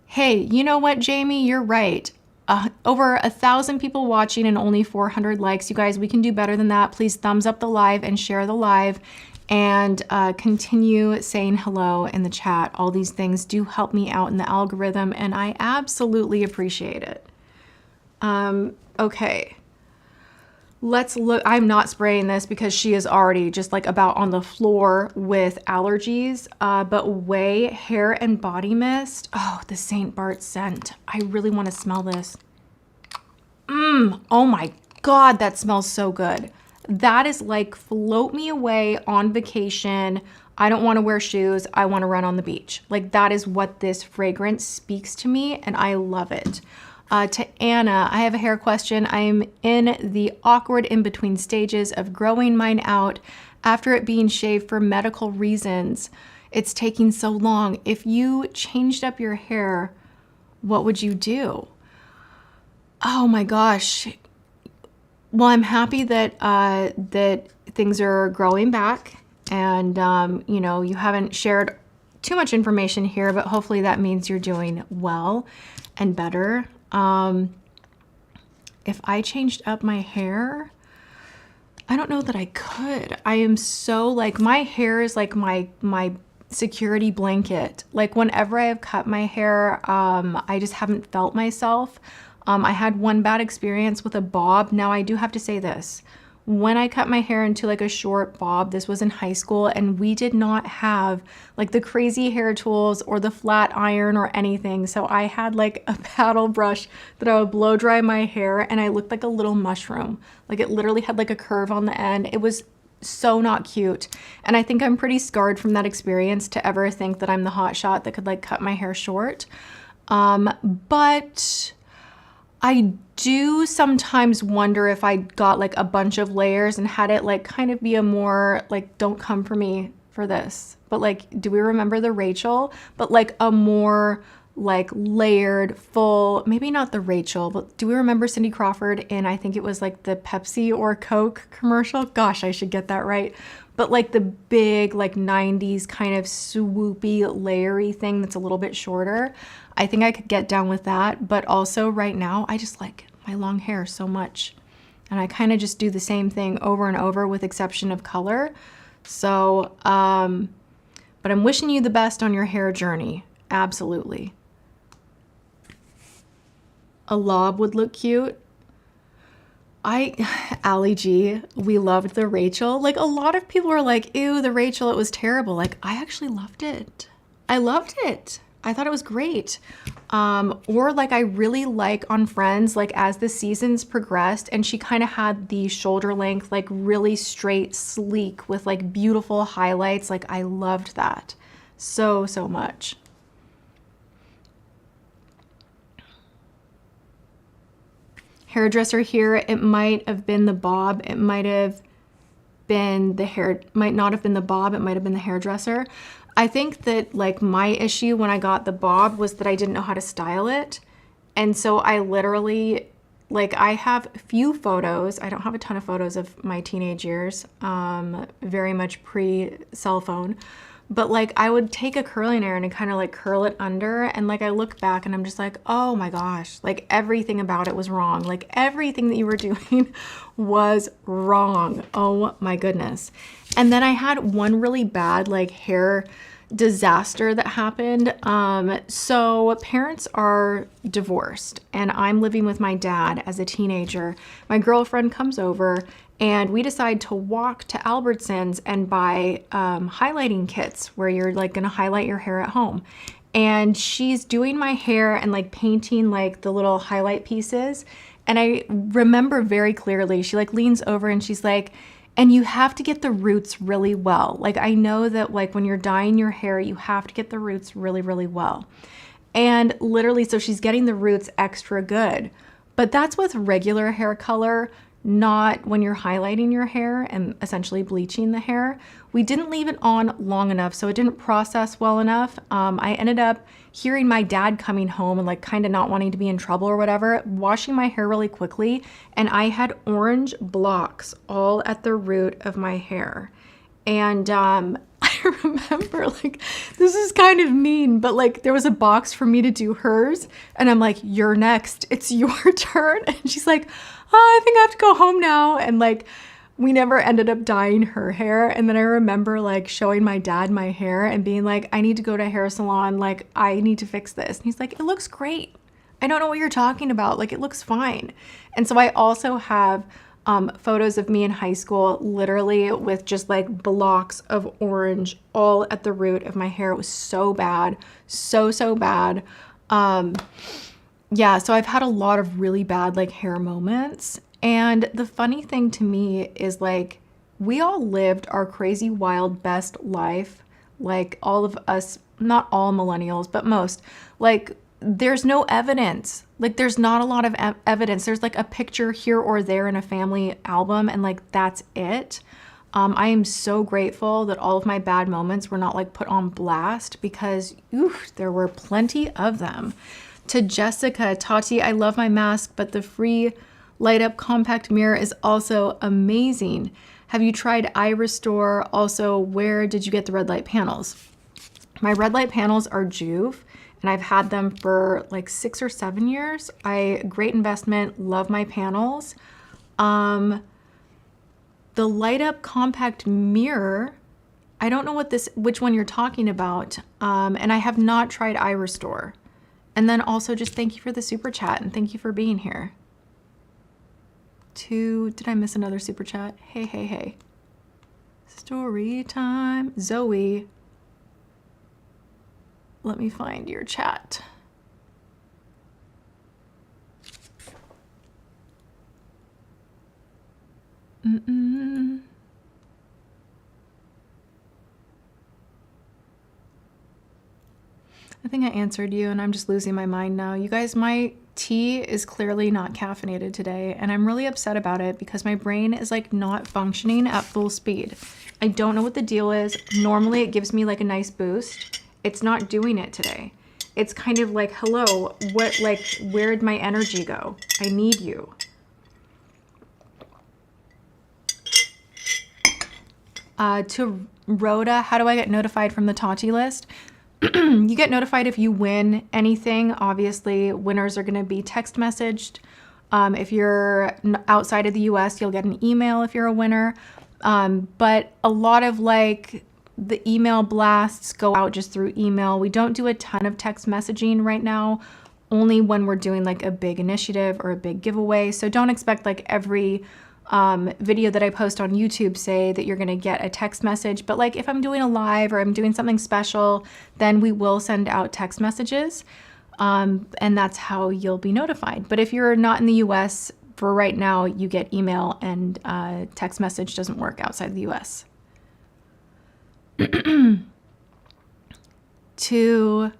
Hey, you know what, Jamie? You're right. Over 1,000 people watching and only 400 likes. You guys, we can do better than that. Please thumbs up the live and share the live. and continue saying hello in the chat. All these things do help me out in the algorithm, and I absolutely appreciate it. Okay. Let's look. I'm not spraying this because she is already just like about on the floor with allergies. But Way Hair and Body Mist. Oh, the St. Bart scent. I really want to smell this. Oh my God, that smells so good. That is like float me away on vacation. I don't want to wear shoes. I want to run on the beach. Like that is what this fragrance speaks to me, and I love it. To Anna, I have a hair question. I'm in the awkward in-between stages of growing mine out after it being shaved for medical reasons. It's taking so long. If you changed up your hair, what would you do? Oh my gosh. Well, I'm happy that that things are growing back, and you know, you haven't shared too much information here, but hopefully that means you're doing well and better. If I changed up my hair, I don't know that I could. I am so like, my hair is like my security blanket. Like whenever I have cut my hair, I just haven't felt myself. I had one bad experience with a bob. Now I do have to say this. When I cut my hair into like a short bob, this was in high school, and we did not have like the crazy hair tools or the flat iron or anything. So I had like a paddle brush that I would blow dry my hair, and I looked like a little mushroom. Like it literally had like a curve on the end. It was so not cute. And I think I'm pretty scarred from that experience to ever think that I'm the hot shot that could like cut my hair short. But I do sometimes wonder if I got like a bunch of layers and had it like kind of be a more like, don't come for me for this, but like, do we remember the Rachel? But like a more like layered, full, maybe not the Rachel, but do we remember Cindy Crawford in, I think it was like the Pepsi or Coke commercial? Gosh, I should get that right. But like the big like 90s kind of swoopy layery thing that's a little bit shorter. I think I could get down with that. But also right now, I just like my long hair so much. And I kind of just do the same thing over and over with exception of color. So, but I'm wishing you the best on your hair journey. Absolutely. A lob would look cute. Ali G, we loved the Rachel. Like a lot of people were like, ew, the Rachel, it was terrible. Like I actually loved it. I loved it. I thought it was great. Or like I really like on Friends, like as the seasons progressed and she kind of had the shoulder length, like really straight, sleek with like beautiful highlights. Like I loved that so, so much. Hairdresser here, it might have been the bob, it might have been the hair, might not have been the bob, it might have been the hairdresser. I think that like my issue when I got the bob was that I didn't know how to style it. And so I literally, like I have a few photos, I don't have a ton of photos of my teenage years, very much pre-cell phone. But like I would take a curling iron and kind of like curl it under, and like I look back and I'm just like, oh my gosh, like everything about it was wrong. Like everything that you were doing was wrong. Oh my goodness. And then I had one really bad like hair disaster that happened. So parents are divorced and I'm living with my dad as a teenager. My girlfriend comes over and we decide to walk to Albertsons and buy highlighting kits where you're like gonna highlight your hair at home. And she's doing my hair and like painting like the little highlight pieces. And I remember very clearly, she like leans over and she's like, and you have to get the roots really well. Like I know that like when you're dyeing your hair, you have to get the roots really, really well. And literally, so she's getting the roots extra good. But that's with regular hair color, not when you're highlighting your hair and essentially bleaching the hair. We didn't leave it on long enough, so it didn't process well enough. I ended up hearing my dad coming home and like kind of not wanting to be in trouble or whatever, washing my hair really quickly, and I had orange blocks all at the root of my hair. And I remember like, this is kind of mean, but like there was a box for me to do hers and I'm like, you're next, it's your turn. And she's like, oh, I think I have to go home now. And like, we never ended up dyeing her hair. And then I remember like showing my dad my hair and being like, I need to go to a hair salon. Like, I need to fix this. And he's like, it looks great. I don't know what you're talking about. Like, it looks fine. And so I also have photos of me in high school, literally with just like blocks of orange all at the root of my hair. It was so bad. So bad. Yeah, so I've had a lot of really bad like hair moments. And the funny thing to me is like, we all lived our crazy, wild, best life. Like all of us, not all millennials, but most. Like there's no evidence. Like there's not a lot of evidence. There's like a picture here or there in a family album and like that's it. I am so grateful that all of my bad moments were not like put on blast because there were plenty of them. To Jessica, Tati, I love my mask, but the free light up compact mirror is also amazing. Have you tried eye restore? Also, where did you get the red light panels? My red light panels are Juve and I've had them for like 6 or 7 years. Great investment, love my panels. The light up compact mirror, I don't know which one you're talking about. And I have not tried eye restore. And then also just thank you for the super chat and thank you for being here. Did I miss another super chat? Hey. Story time. Zoe. Let me find your chat. I think I answered you and I'm just losing my mind now. You guys, my tea is clearly not caffeinated today and I'm really upset about it because my brain is like not functioning at full speed. I don't know what the deal is. Normally it gives me like a nice boost. It's not doing it today. It's kind of like, hello, where'd my energy go? I need you. To Rhoda, how do I get notified from the Tati list? You get notified if you win anything. Obviously, winners are going to be text messaged. If you're outside of the US, you'll get an email if you're a winner. But a lot of like the email blasts go out just through email. We don't do a ton of text messaging right now, only when we're doing like a big initiative or a big giveaway. So don't expect like every video that I post on YouTube say that you're gonna get a text message, but like if I'm doing a live or I'm doing something special, then we will send out text messages, and that's how you'll be notified. But if you're not in the US, for right now, you get email and text message doesn't work outside the US. To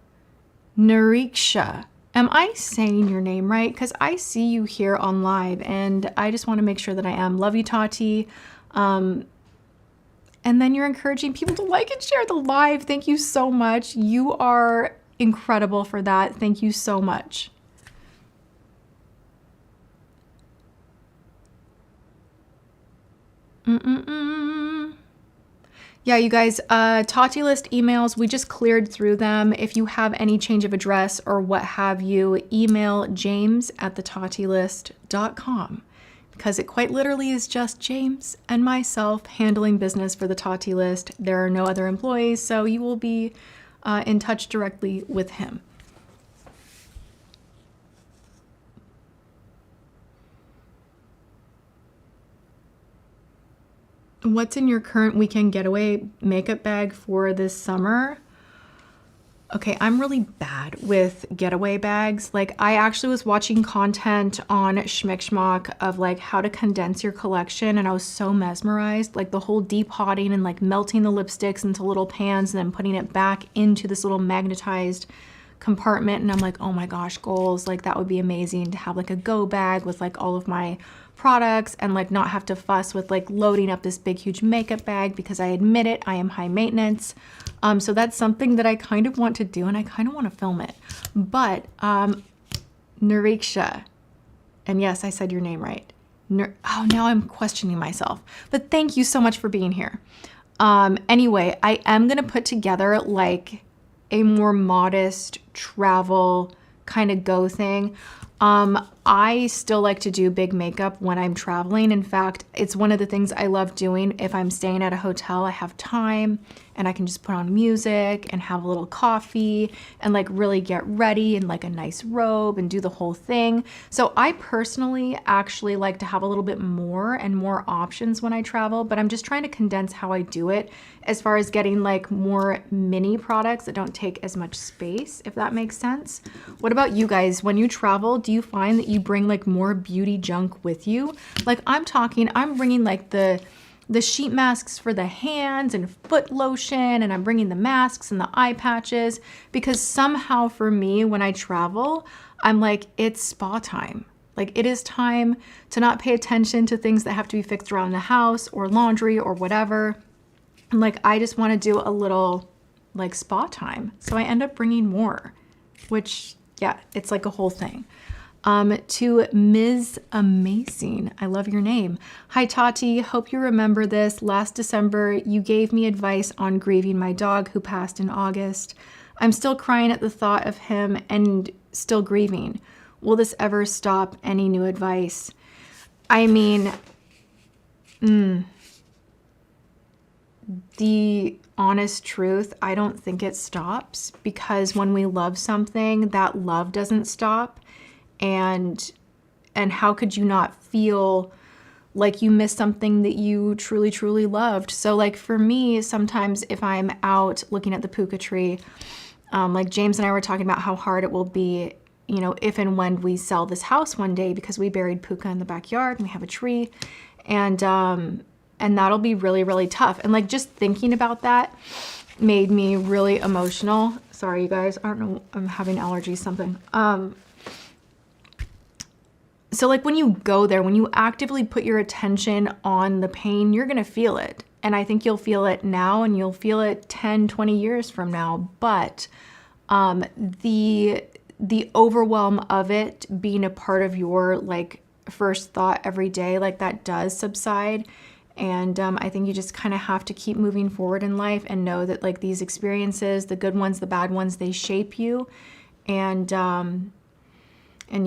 Nariksha. Am I saying your name right? Because I see you here on live and I just want to make sure that I am. Love you, Tati. And then you're encouraging people to like and share the live. Thank you so much. You are incredible for that. Thank you so much. Yeah, you guys, Tati list emails, we just cleared through them. If you have any change of address or what have you, email james@thetattilist.com because it quite literally is just James and myself handling business for the Tati list. There are no other employees, so you will be in touch directly with him. What's in your current weekend getaway makeup bag for this summer? Okay, I'm really bad with getaway bags. Like I actually was watching content on Schmick of like how to condense your collection and I was so mesmerized. Like the whole depotting and like melting the lipsticks into little pans and then putting it back into this little magnetized compartment. And I'm like, oh my gosh, goals. Like that would be amazing to have like a go bag with like all of my products and like not have to fuss with like loading up this big huge makeup bag because I admit it, I am high maintenance. So that's something that I kind of want to do and I kind of want to film it. But Nariksha, and yes, I said your name right. Oh, now I'm questioning myself. But thank you so much for being here. Anyway, I am gonna put together like a more modest travel kind of go thing. I still like to do big makeup when I'm traveling. In fact, it's one of the things I love doing. If I'm staying at a hotel, I have time and I can just put on music and have a little coffee and like really get ready in like a nice robe and do the whole thing. So I personally actually like to have a little bit more and more options when I travel, but I'm just trying to condense how I do it as far as getting like more mini products that don't take as much space, if that makes sense. What about you guys? When you travel, do you find that you bring like more beauty junk with you? Like I'm bringing like the sheet masks for the hands and foot lotion, and I'm bringing the masks and the eye patches because somehow for me, when I travel, I'm like, it's spa time. Like it is time to not pay attention to things that have to be fixed around the house or laundry or whatever. And like, I just want to do a little like spa time. So I end up bringing more, which yeah, it's like a whole thing. To Ms. Amazing, I love your name. Hi Tati, hope you remember this. Last December, you gave me advice on grieving my dog who passed in August. I'm still crying at the thought of him and still grieving. Will this ever stop? Any new advice? I mean, the honest truth, I don't think it stops, because when we love something, that love doesn't stop. And how could you not feel like you missed something that you truly, truly loved? So like for me, sometimes if I'm out looking at the puka tree, like James and I were talking about how hard it will be, you know, if and when we sell this house one day, because we buried puka in the backyard and we have a tree, and that'll be really, really tough. And like just thinking about that made me really emotional. Sorry, you guys, I don't know, I'm having allergies, something. So like when you go there, when you actively put your attention on the pain, you're gonna feel it. And I think you'll feel it now and you'll feel it 10, 20 years from now. But the overwhelm of it being a part of your like first thought every day, like that does subside. And I think you just kind of have to keep moving forward in life and know that like these experiences, the good ones, the bad ones, they shape you. And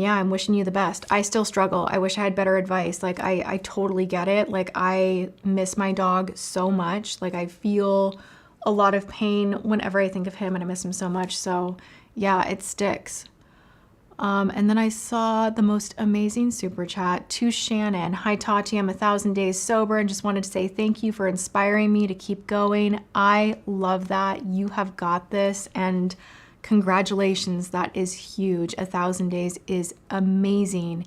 yeah, I'm wishing you the best. I still struggle. I wish I had better advice. Like I totally get it. Like I miss my dog so much. Like I feel a lot of pain whenever I think of him and I miss him so much. So yeah, it sticks. And then I saw the most amazing super chat to Shannon. Hi Tati, I'm 1,000 days sober and just wanted to say thank you for inspiring me to keep going. I love that. You have got this, and congratulations, that is huge. 1,000 days is amazing.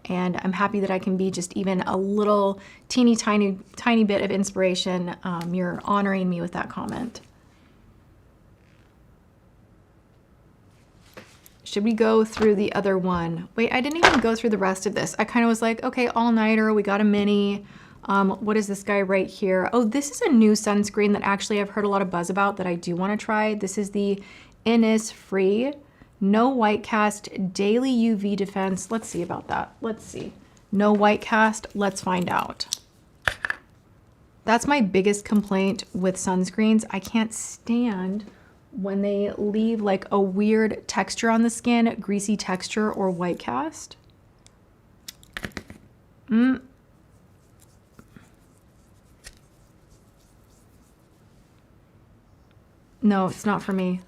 And I'm happy that I can be just even a little tiny bit of inspiration. You're honoring me with that comment. Should we go through the other one? Wait, I didn't even go through the rest of this. I kind of was like, okay, all-nighter, we got a mini. What is this guy right here? Oh, this is a new sunscreen that actually I've heard a lot of buzz about that I do want to try. This is the Innisfree No White Cast Daily UV Defense. Let's see about that. Let's see. No white cast. Let's find out. That's my biggest complaint with sunscreens. I can't stand when they leave like a weird texture on the skin, greasy texture or white cast. No, it's not for me.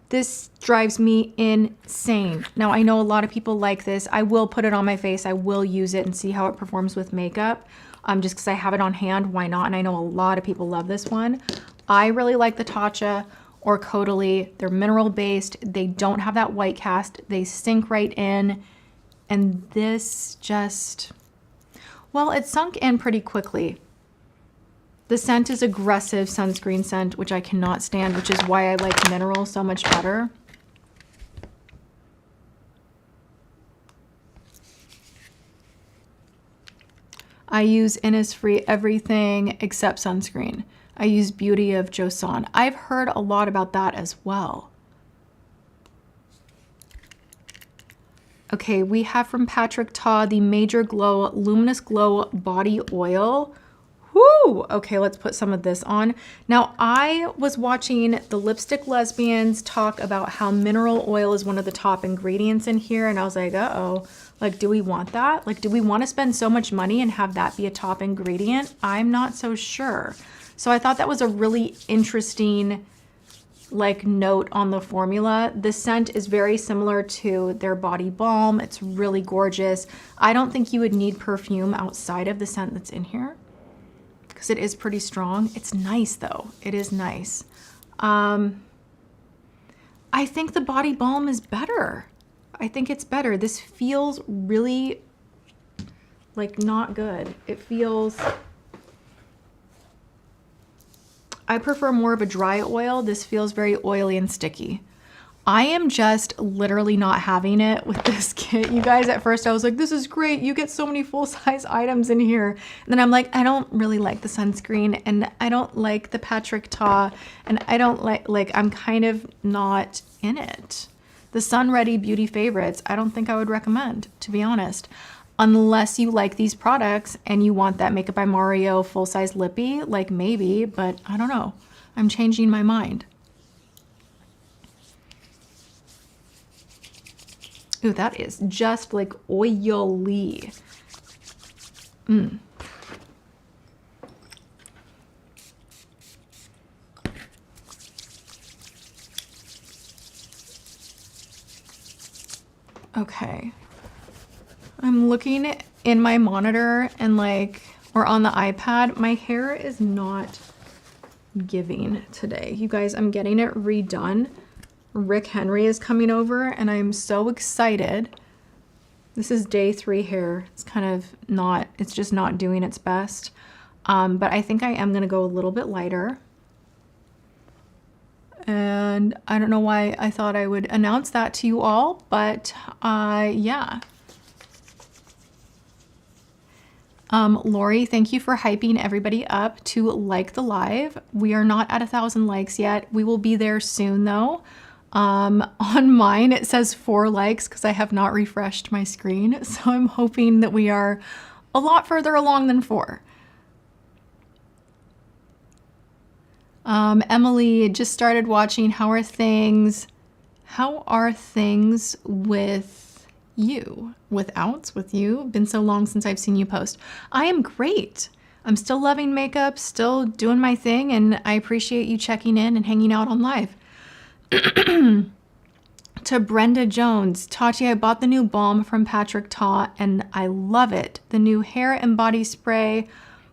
This drives me insane. Now I know a lot of people like this. I will put it on my face. I will use it and see how it performs with makeup. Just because I have it on hand, why not? And I know a lot of people love this one. I really like the Tatcha or Caudalie. They're mineral based. They don't have that white cast. They sink right in. And this just, well, it sunk in pretty quickly. The scent is aggressive sunscreen scent, which I cannot stand, which is why I like mineral so much better. I use Innisfree everything except sunscreen. I use Beauty of Joseon. I've heard a lot about that as well. Okay, we have from Patrick Ta the Major Glow Luminous Glow Body Oil. Whoo! Okay, let's put some of this on. Now, I was watching the Lipstick Lesbians talk about how mineral oil is one of the top ingredients in here, and I was like, uh-oh, like, do we want that? Like, do we want to spend so much money and have that be a top ingredient? I'm not so sure. So I thought that was a really interesting, like, note on the formula. The scent is very similar to their body balm. It's really gorgeous. I don't think you would need perfume outside of the scent that's in here, because it is pretty strong. It's nice though. It is nice. I think the body balm is better. I think it's better. This feels really like not good. It feels, I prefer more of a dry oil. This feels very oily and sticky. I am just literally not having it with this kit. You guys, at first I was like, this is great. You get so many full-size items in here. And then I'm like, I don't really like the sunscreen, and I don't like the Patrick Ta, and I don't like I'm kind of not in it. The Sun Ready Beauty Favorites, I don't think I would recommend, to be honest. Unless you like these products and you want that Makeup by Mario full-size lippy, like maybe, but I don't know. I'm changing my mind. Ooh, that is just like oily. Okay. I'm looking in my monitor and like, or on the iPad, my hair is not giving today. You guys, I'm getting it redone. Rick Henry is coming over and I'm so excited. This is day 3 hair. It's kind of not, it's just not doing its best. But I think I am gonna go a little bit lighter. And I don't know why I thought I would announce that to you all, but yeah. Lori, thank you for hyping everybody up to like the live. We are not at 1,000 likes yet. We will be there soon though. On mine, it says 4 likes because I have not refreshed my screen. So I'm hoping that we are a lot further along than 4. Emily just started watching. How are things? How are things with you? With you? Been so long since I've seen you post. I am great. I'm still loving makeup, still doing my thing, and I appreciate you checking in and hanging out on live. To Brenda Jones, Tati, I bought the new balm from Patrick Ta and I love it. The new hair and body spray,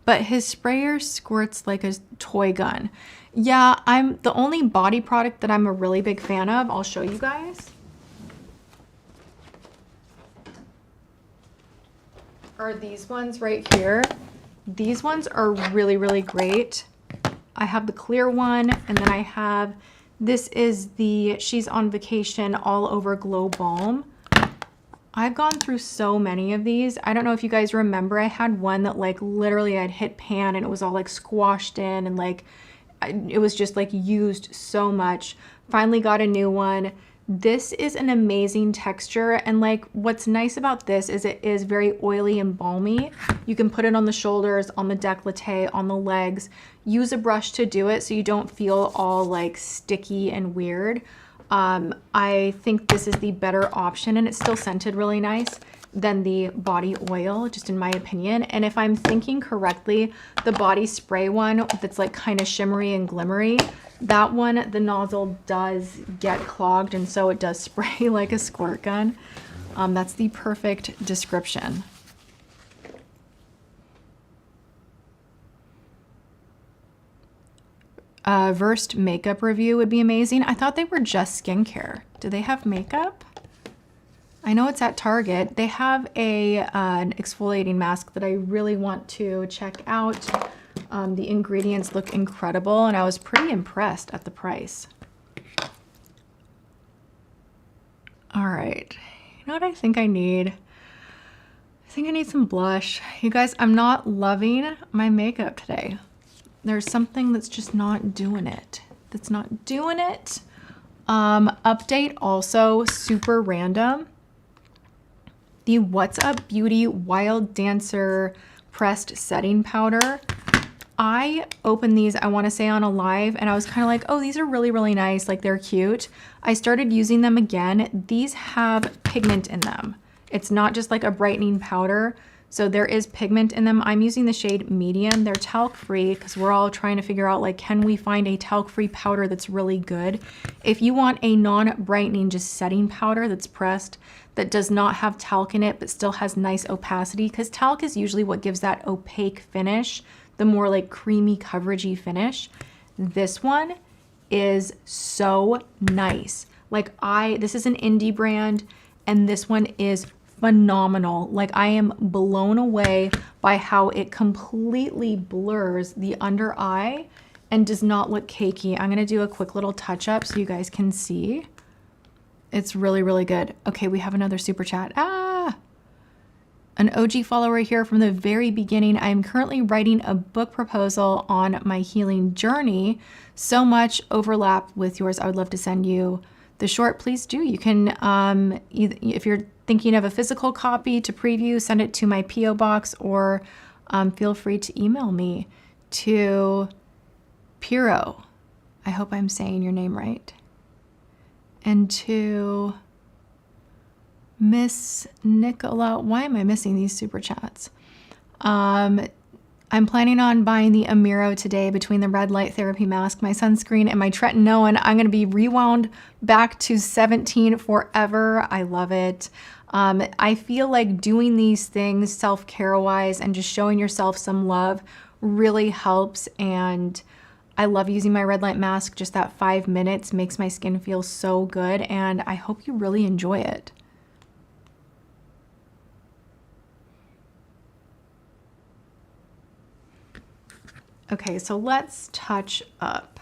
but his sprayer squirts like a toy gun. Yeah, I'm the only body product that I'm a really big fan of. I'll show you guys. Are these ones right here. These ones are really, really great. I have the clear one, and then I have, this is the She's on Vacation All Over Glow Balm. I've gone through so many of these. I don't know if you guys remember, I had one that like literally I'd hit pan and it was all like squashed in and like, it was just like used so much. Finally got a new one. This is an amazing texture, and like what's nice about this is it is very oily and balmy. You can put it on the shoulders, on the décolleté, on the legs. Use a brush to do it so you don't feel all like sticky and weird. I think this is the better option, and it's still scented really nice than the body oil, just in my opinion. And if I'm thinking correctly, the body spray one that's like kind of shimmery and glimmery, that one, the nozzle does get clogged, and so it does spray like a squirt gun. That's the perfect description. Versed makeup review would be amazing. I thought they were just skincare. Do they have makeup? I know it's at Target. They have an exfoliating mask that I really want to check out. The ingredients look incredible, and I was pretty impressed at the price. All right, you know what I think I need? I think I need some blush. You guys, I'm not loving my makeup today. There's something that's just not doing it. That's not doing it. Update also, super random. The What's Up Beauty Wild Dancer Pressed Setting Powder I opened these, I want to say on a live, and I was kind of like, oh, these are really, really nice. Like they're cute. I started using them again. These have pigment in them. It's not just like a brightening powder. So there is pigment in them. I'm using the shade medium. They're talc free because we're all trying to figure out like, can we find a talc free powder that's really good? If you want a non-brightening, just setting powder that's pressed, that does not have talc in it, but still has nice opacity, because talc is usually what gives that opaque finish, the more like creamy coveragey finish. This one is so nice. Like this is an indie brand, and this one is phenomenal. Like I am blown away by how it completely blurs the under eye and does not look cakey. I'm gonna do a quick little touch up so you guys can see. It's really, really good. Okay, we have another super chat. An OG follower here from the very beginning. I am currently writing a book proposal on my healing journey. So much overlap with yours. I would love to send you the short. Please do. You can, if you're thinking of a physical copy to preview, send it to my P.O. box, or feel free to email me to Piro. I hope I'm saying your name right. And to Miss Nicola. Why am I missing these super chats? I'm planning on buying the Amiro today. Between the red light therapy mask, my sunscreen, and my tretinoin, I'm going to be rewound back to 17 forever. I love it. I feel like doing these things self-care wise and just showing yourself some love really helps. And I love using my red light mask. Just that 5 minutes makes my skin feel so good, and I hope you really enjoy it. Okay, so let's touch up.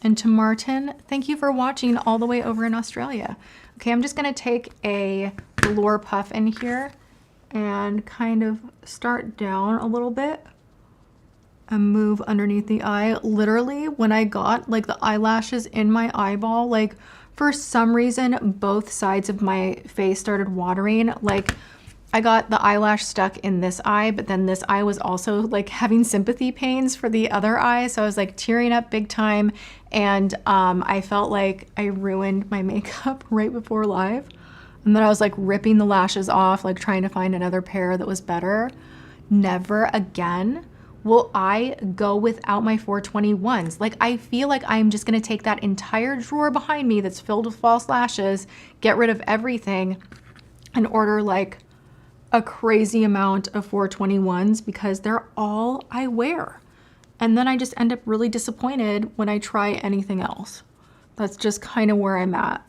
And to Martin, thank you for watching all the way over in Australia. Okay, I'm just gonna take a velour puff in here and kind of start down a little bit and move underneath the eye. Literally, when I got like the eyelashes in my eyeball, like for some reason, both sides of my face started watering. Like I got the eyelash stuck in this eye, but then this eye was also like having sympathy pains for the other eye. So I was like tearing up big time. And I felt like I ruined my makeup right before live. And then I was like ripping the lashes off, like trying to find another pair that was better. Never again will I go without my 421s. Like I feel like I'm just gonna take that entire drawer behind me that's filled with false lashes, get rid of everything, and order like a crazy amount of 421s because they're all I wear. And then I just end up really disappointed when I try anything else. That's just kind of where I'm at.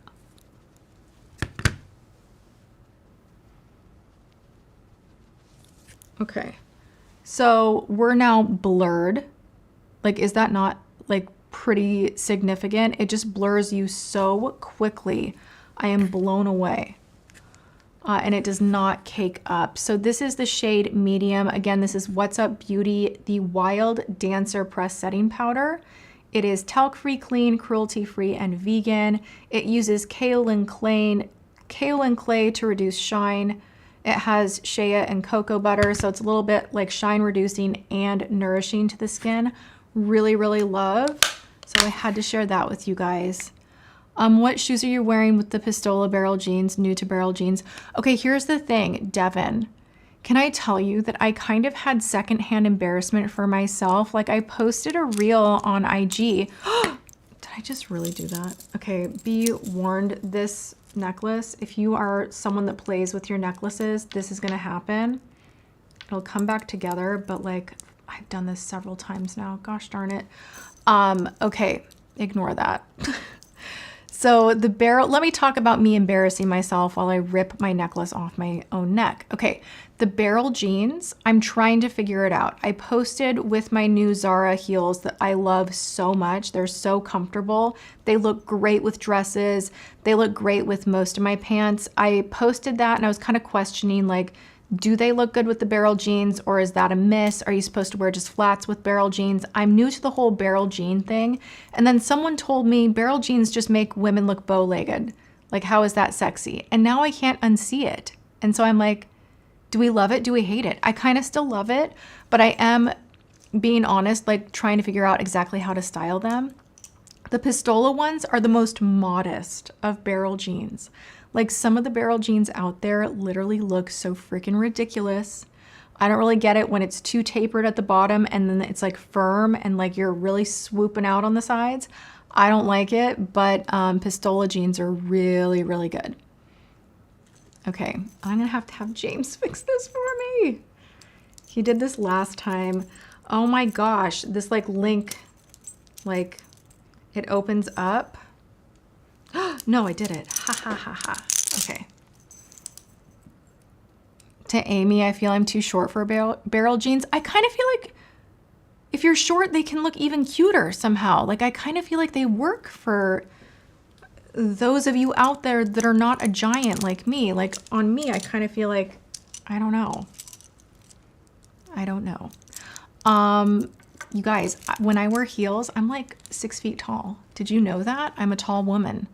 Okay, so we're now blurred. Like, is that not like pretty significant? It just blurs you so quickly. I am blown away. And it does not cake up. So this is the shade medium. Again, this is What's Up Beauty, the Wild Dancer Press Setting Powder. It is talc-free, clean, cruelty-free, and vegan. It uses kaolin clay to reduce shine. It has shea and cocoa butter, so it's a little bit like shine reducing and nourishing to the skin. Really, really love. So I had to share that with you guys. What shoes are you wearing with the Pistola Barrel jeans, new to Barrel jeans? Okay, here's the thing, Devin. Can I tell you that I kind of had secondhand embarrassment for myself? Like I posted a reel on IG. Did I just really do that? Okay, be warned, this necklace, if you are someone that plays with your necklaces, this is gonna happen. It'll come back together, but like I've done this several times now. Gosh darn it. Okay, ignore that. So the barrel, let me talk about me embarrassing myself while I rip my necklace off my own neck. Okay, the Barrel jeans, I'm trying to figure it out. I posted with my new Zara heels that I love so much. They're so comfortable. They look great with dresses. They look great with most of my pants. I posted that and I was kind of questioning like, Do they look good with the barrel jeans, or is that a miss? Are you supposed to wear just flats with barrel jeans? I'm new to the whole barrel jean thing. And then someone told me barrel jeans just make women look bow-legged. Like, how is that sexy? And now I can't unsee it. And so I'm like, do we love it? Do we hate it? I kind of still love it, but I am being honest, like trying to figure out exactly how to style them. The Pistola ones are the most modest of barrel jeans. Like, some of the barrel jeans out there literally look so freaking ridiculous. I don't really get it when it's too tapered at the bottom and then it's like firm and like you're really swooping out on the sides. I don't like it, but Pistola jeans are really, really good. Okay, I'm gonna have to have James fix this for me. He did this last time. Oh my gosh, this like link, like it opens up. No, I did it. Ha ha ha ha. Okay. To Amy, I feel I'm too short for barrel jeans. I kind of feel like if you're short, they can look even cuter somehow. Like, I kind of feel like they work for those of you out there that are not a giant like me. Like, on me, I kind of feel like, I don't know. I don't know. You guys, when I wear heels, I'm like 6 feet tall. Did you know that? I'm a tall woman.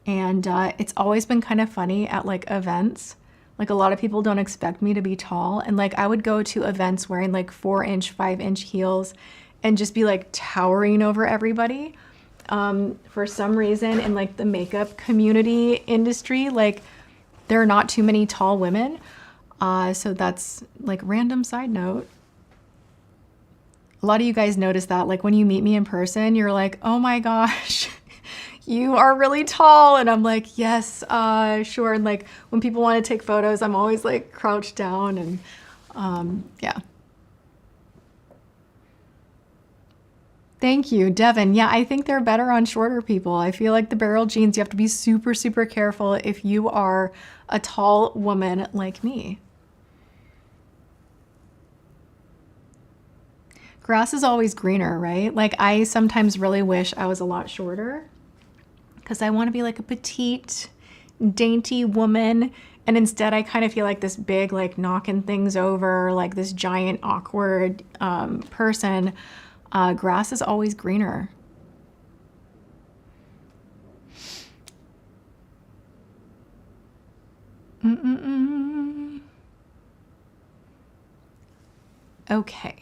And it's always been kind of funny at like events. Like, a lot of people don't expect me to be tall. And like, I would go to events wearing like 4-inch, 5-inch heels and just be like towering over everybody. For some reason in like the makeup community industry, like there are not too many tall women. So that's like random side note. A lot of you guys notice that, like when you meet me in person, you're like, oh my gosh, you are really tall. And I'm like, yes, sure. And like when people want to take photos, I'm always like crouched down and yeah. Thank you, Devin. Yeah, I think they're better on shorter people. I feel like the barrel jeans, you have to be super, super careful if you are a tall woman like me. Grass is always greener, right? Like, I sometimes really wish I was a lot shorter because I want to be like a petite, dainty woman. And instead I kind of feel like this big, like knocking things over, like this giant, awkward person. Grass is always greener. Okay.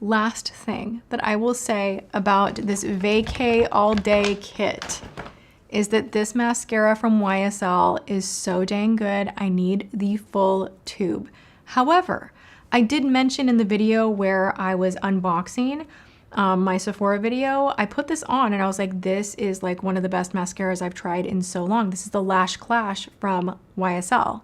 Last thing that I will say about this Vacay All Day kit is that this mascara from YSL is so dang good. I need the full tube. However, I did mention in the video where I was unboxing my Sephora video, I put this on and I was like, this is like one of the best mascaras I've tried in so long. This is the Lash Clash from YSL.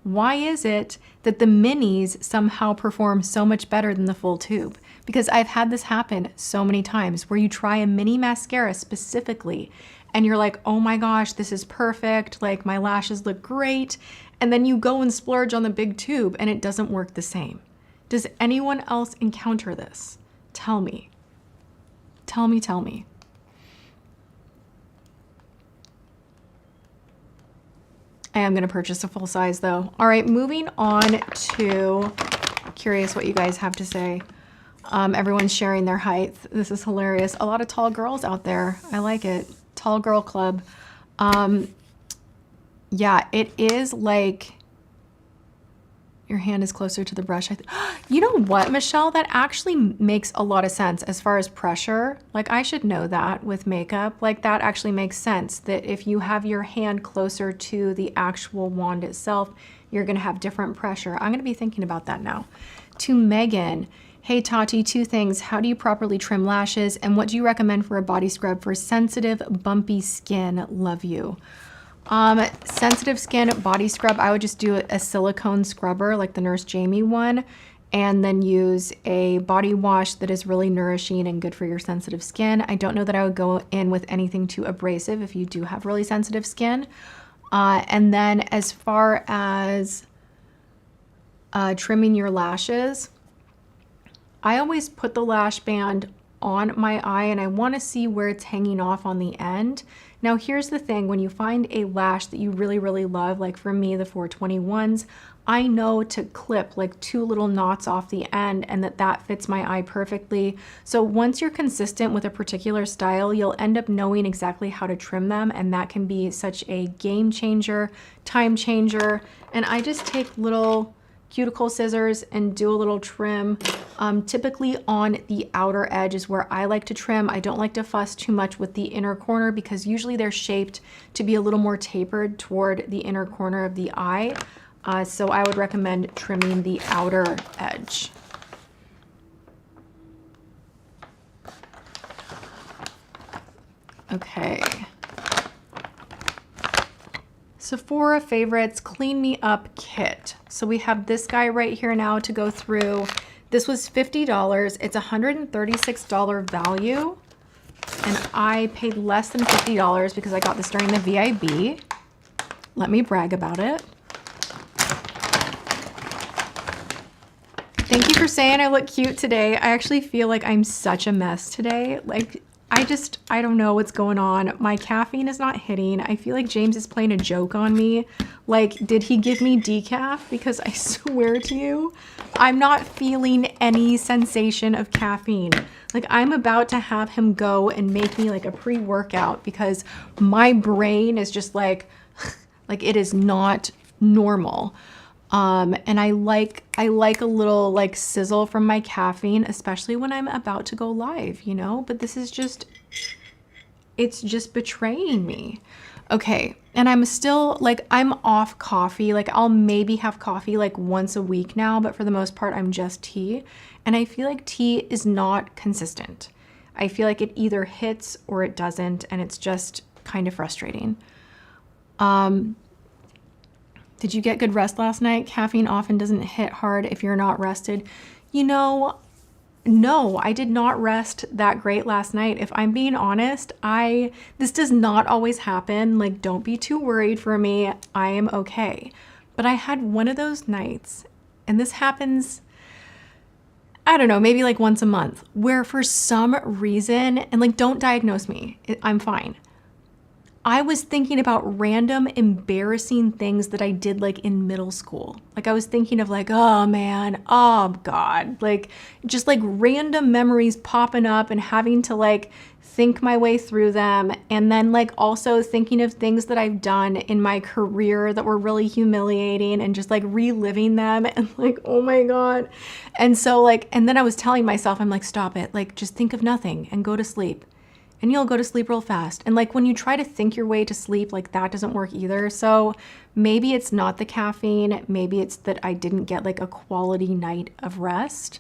Why is it that the minis somehow perform so much better than the full tube? Because I've had this happen so many times where you try a mini mascara specifically and you're like, oh my gosh, this is perfect. Like, my lashes look great. And then you go and splurge on the big tube and it doesn't work the same. Does anyone else encounter this? Tell me. Tell me, tell me. I am gonna purchase a full size though. All right, moving on to, curious what you guys have to say. Everyone's sharing their height. This is hilarious. A lot of tall girls out there. I like it. Tall girl club. Yeah, it is like, your hand is closer to the brush. You know what, Michelle? That actually makes a lot of sense as far as pressure. Like, I should know that with makeup. Like, that actually makes sense that if you have your hand closer to the actual wand itself, you're gonna have different pressure. I'm gonna be thinking about that now. To Megan, hey Tati, 2 things. How do you properly trim lashes? And what do you recommend for a body scrub for sensitive, bumpy skin? Love you. Sensitive skin body scrub, I would just do a silicone scrubber like the Nurse Jamie one, and then use a body wash that is really nourishing and good for your sensitive skin. I don't know that I would go in with anything too abrasive if you do have really sensitive skin. And then as far as trimming your lashes, I always put the lash band on my eye and I want to see where it's hanging off on the end. Now here's the thing, when you find a lash that you really, really love, like for me, the 421s, I know to clip like 2 little knots off the end and that fits my eye perfectly. So once you're consistent with a particular style, you'll end up knowing exactly how to trim them, and that can be such a game changer, time changer. And I just take little cuticle scissors and do a little trim. Typically on the outer edge is where I like to trim. I don't like to fuss too much with the inner corner because usually they're shaped to be a little more tapered toward the inner corner of the eye. So I would recommend trimming the outer edge. Okay. Sephora favorites, clean me up kit. So we have this guy right here now to go through. This was $50. It's $136 value. And I paid less than $50 because I got this during the VIB. Let me brag about it. Thank you for saying I look cute today. I actually feel like I'm such a mess today. Like, I don't know what's going on. My caffeine is not hitting. I feel like James is playing a joke on me. Like, did he give me decaf? Because I swear to you, I'm not feeling any sensation of caffeine. Like, I'm about to have him go and make me like a pre-workout because my brain is just like it is not normal. And I like a little like sizzle from my caffeine, especially when I'm about to go live, you know, but this is just, it's just betraying me. Okay. And I'm still like, I'm off coffee. Like I'll maybe have coffee like once a week now, but for the most part, I'm just tea. And I feel like tea is not consistent. I feel like it either hits or it doesn't. And it's just kind of frustrating. Did you get good rest last night? Caffeine often doesn't hit hard if you're not rested. You know, no, I did not rest that great last night. If I'm being honest, this does not always happen. Like, don't be too worried for me. I am okay. But I had one of those nights, and this happens, I don't know, maybe like once a month, where for some reason, and like, don't diagnose me, I'm fine. I was thinking about random embarrassing things that I did like in middle school. Like I was thinking of like, oh man, oh God, like just like random memories popping up and having to like think my way through them. And then like also thinking of things that I've done in my career that were really humiliating and just like reliving them and like, oh my God. And so like, and then I was telling myself, I'm like, stop it. Like just think of nothing and go to sleep. And you'll go to sleep real fast. And like when you try to think your way to sleep, like that doesn't work either. So maybe it's not the caffeine. Maybe it's that I didn't get like a quality night of rest.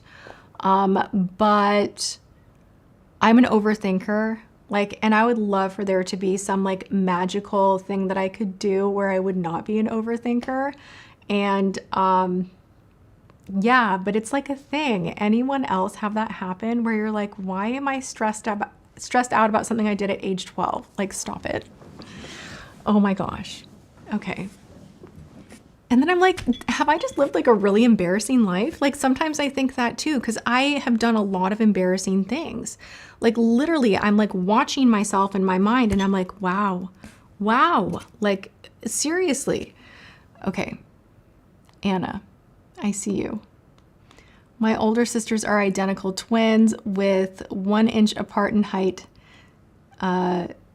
But I'm an overthinker. Like, and I would love for there to be some like magical thing that I could do where I would not be an overthinker. And yeah, but it's like a thing. Anyone else have that happen where you're like, why am I stressed out about something I did at age 12. Like, stop it. Oh my gosh. Okay. And then I'm like, have I just lived like a really embarrassing life? Like sometimes I think that too, because I have done a lot of embarrassing things. Like literally, I'm like watching myself in my mind and I'm like, wow, like seriously. Okay. Anna, I see you. My older sisters are identical twins with 1 inch apart in height.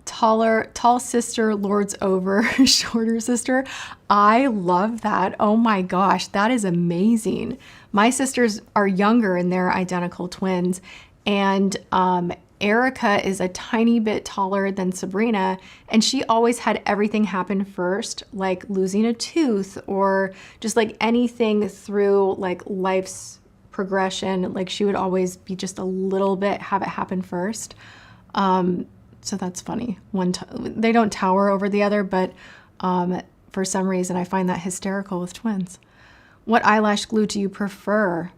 Tall sister lords over shorter sister. I love that. Oh my gosh, that is amazing. My sisters are younger and they're identical twins. And Erica is a tiny bit taller than Sabrina, and she always had everything happen first, like losing a tooth or just like anything through like life's progression. Like she would always be just a little bit, have it happen first. So that's funny. They don't tower over the other, but for some reason I find that hysterical with twins. What eyelash glue do you prefer?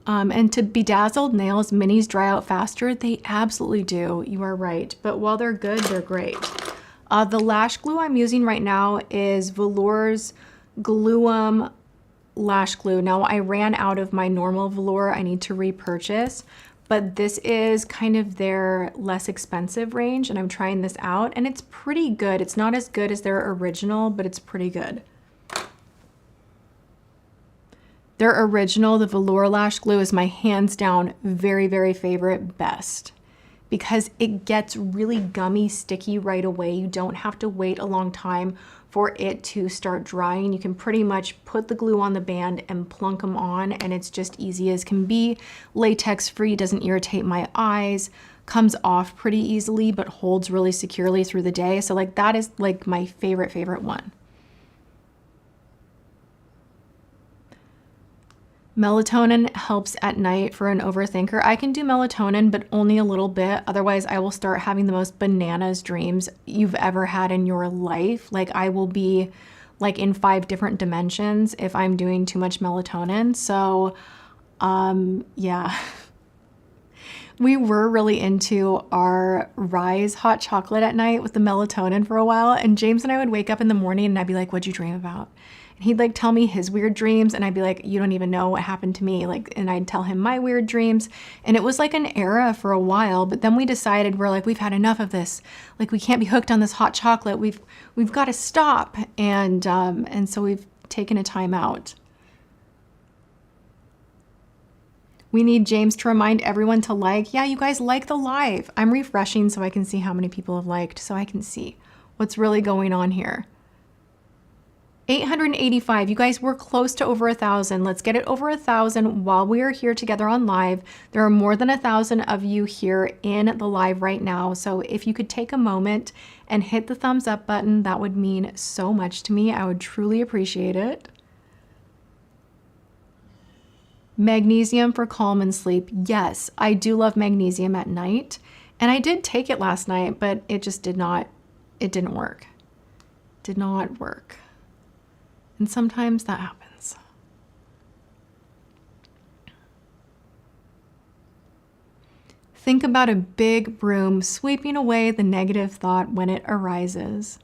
And to bedazzled nails, minis dry out faster. They absolutely do. You are right. But while they're good, they're great. The lash glue I'm using right now is Velour's Gluum lash glue. Now I ran out of my normal velour. I need to repurchase, but this is kind of their less expensive range, and I'm trying this out, and it's pretty good. It's not as good as their original, but it's pretty good. Their original, the velour lash glue, is my hands down very, very favorite, best, because it gets really gummy, sticky right away. You don't have to wait a long time for it to start drying. You can pretty much put the glue on the band and plunk them on, and it's just easy as can be. Latex free, doesn't irritate my eyes, comes off pretty easily, but holds really securely through the day. So like that is like my favorite one. Melatonin helps at night for an overthinker. I can do melatonin, but only a little bit. Otherwise, I will start having the most bananas dreams you've ever had in your life. Like I will be like in 5 different dimensions if I'm doing too much melatonin. So, yeah. We were really into our Rise hot chocolate at night with the melatonin for a while. And James and I would wake up in the morning and I'd be like, what'd you dream about? And he'd like tell me his weird dreams, and I'd be like, you don't even know what happened to me. Like, and I'd tell him my weird dreams. And it was like an era for a while, but then we decided we're like, we've had enough of this. Like, we can't be hooked on this hot chocolate. We've got to stop. And so we've taken a time out. We need James to remind everyone to like. Yeah, you guys like the live. I'm refreshing so I can see how many people have liked, so I can see what's really going on here. 885. You guys, we're close to over 1,000. Let's get it over 1,000 while we are here together on live. There are more than 1,000 of you here in the live right now. So if you could take a moment and hit the thumbs up button, that would mean so much to me. I would truly appreciate it. Magnesium for calm and sleep. Yes, I do love magnesium at night. And I did take it last night, but it just didn't work. Did not work. And sometimes that happens. Think about a big broom sweeping away the negative thought when it arises.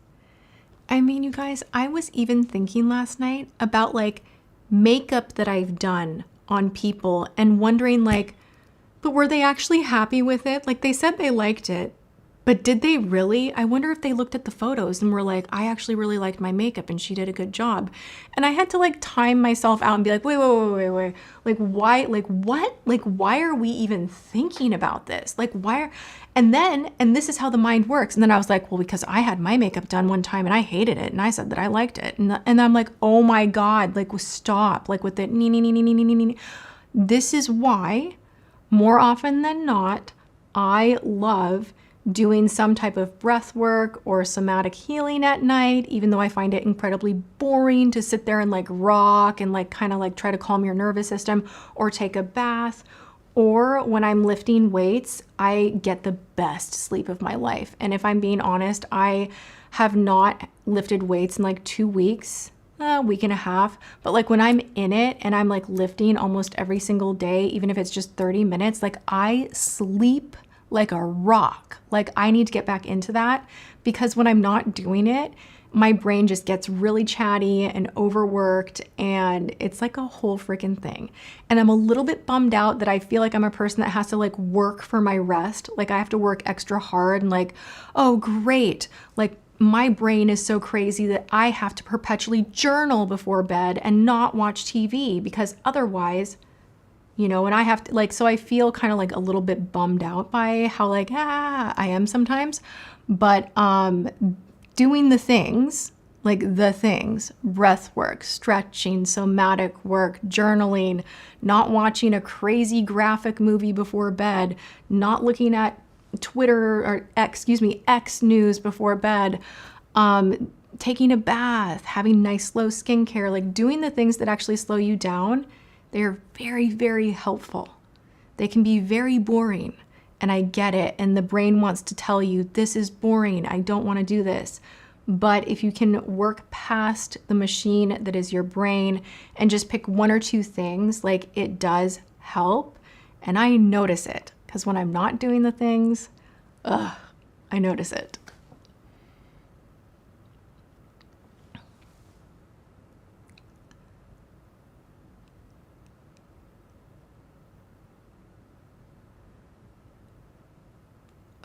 I mean, you guys, I was even thinking last night about like makeup that I've done on people and wondering like, but were they actually happy with it? Like they said they liked it. But did they really? I wonder if they looked at the photos and were like, I actually really liked my makeup and she did a good job. And I had to like time myself out and be like, wait. Like why, like what? Like why are we even thinking about this? Like why are, and this is how the mind works. And then I was like, well, because I had my makeup done one time and I hated it. And I said that I liked it. And I'm like, oh my God, like stop, like with the This is why more often than not, I love doing some type of breath work or somatic healing at night, even though I find it incredibly boring to sit there and like rock and like kind of like try to calm your nervous system or take a bath. Or when I'm lifting weights, I get the best sleep of my life. And if I'm being honest, I have not lifted weights in like 2 weeks, a week and a half. But like when I'm in it and I'm like lifting almost every single day, even if it's just 30 minutes, like I sleep like a rock. Like I need to get back into that, because when I'm not doing it, my brain just gets really chatty and overworked, and it's like a whole freaking thing. And I'm a little bit bummed out that I feel like I'm a person that has to like work for my rest. Like I have to work extra hard and like, oh great, like my brain is so crazy that I have to perpetually journal before bed and not watch TV, because otherwise, you know, and I have to like, so I feel kind of like a little bit bummed out by how like, I am sometimes, but doing the things, like the things, breath work, stretching, somatic work, journaling, not watching a crazy graphic movie before bed, not looking at Twitter or X news before bed, taking a bath, having nice slow skincare, like doing the things that actually slow you down. They are very, very helpful. They can be very boring, and I get it. And the brain wants to tell you, this is boring. I don't want to do this. But if you can work past the machine that is your brain and just pick 1 or 2 things, like it does help. And I notice it, because when I'm not doing the things, I notice it.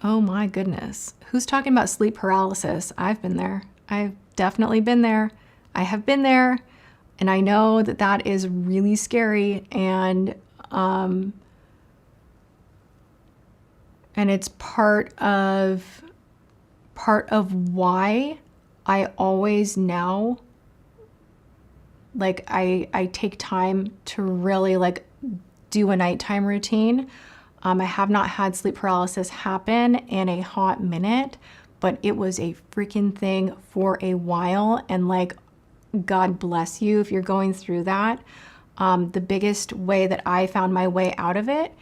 Oh my goodness. Who's talking about sleep paralysis? I've been there. I've definitely been there. I have been there. And I know that that is really scary. And it's part of why I always now, like, I take time to really like do a nighttime routine. I have not had sleep paralysis happen in a hot minute, but it was a freaking thing for a while. And like, God bless you if you're going through that. The biggest way that I found my way out of it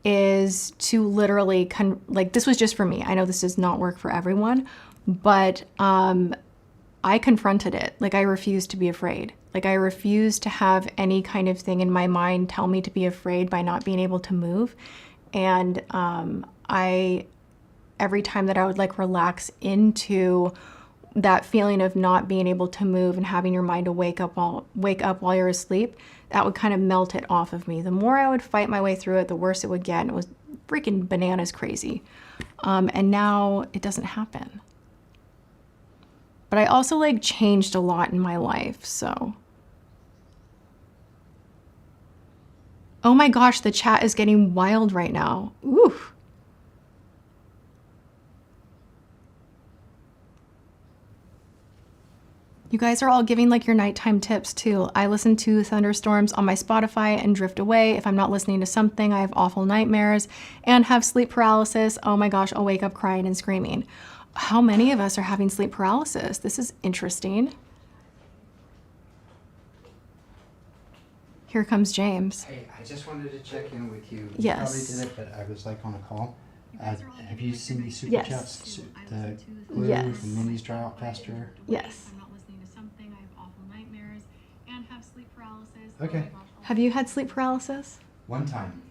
is to literally, like, this was just for me. I know this does not work for everyone, but I confronted it. Like, I refused to be afraid. Like, I refused to have any kind of thing in my mind tell me to be afraid by not being able to move. And every time that I would like relax into that feeling of not being able to move and having your mind to wake up while you're asleep, that would kind of melt it off of me. The more I would fight my way through it, the worse it would get. And it was freaking bananas crazy. And now it doesn't happen. But I also like changed a lot in my life, so. Oh my gosh, the chat is getting wild right now. Ooh. You guys are all giving like your nighttime tips too. I listen to thunderstorms on my Spotify and drift away. If I'm not listening to something, I have awful nightmares and have sleep paralysis. Oh my gosh, I'll wake up crying and screaming. How many of us are having sleep paralysis? This is interesting. Here comes James. Hey, I just wanted to check in with you. Yes. You probably did it, but I was like on a call. Have you seen these super Yes. chats? The glue, Yes. the minis dry out faster. Yes. I'm not listening to something. I have awful nightmares and have sleep paralysis. Okay. Oh my gosh. Have you had sleep paralysis? One time.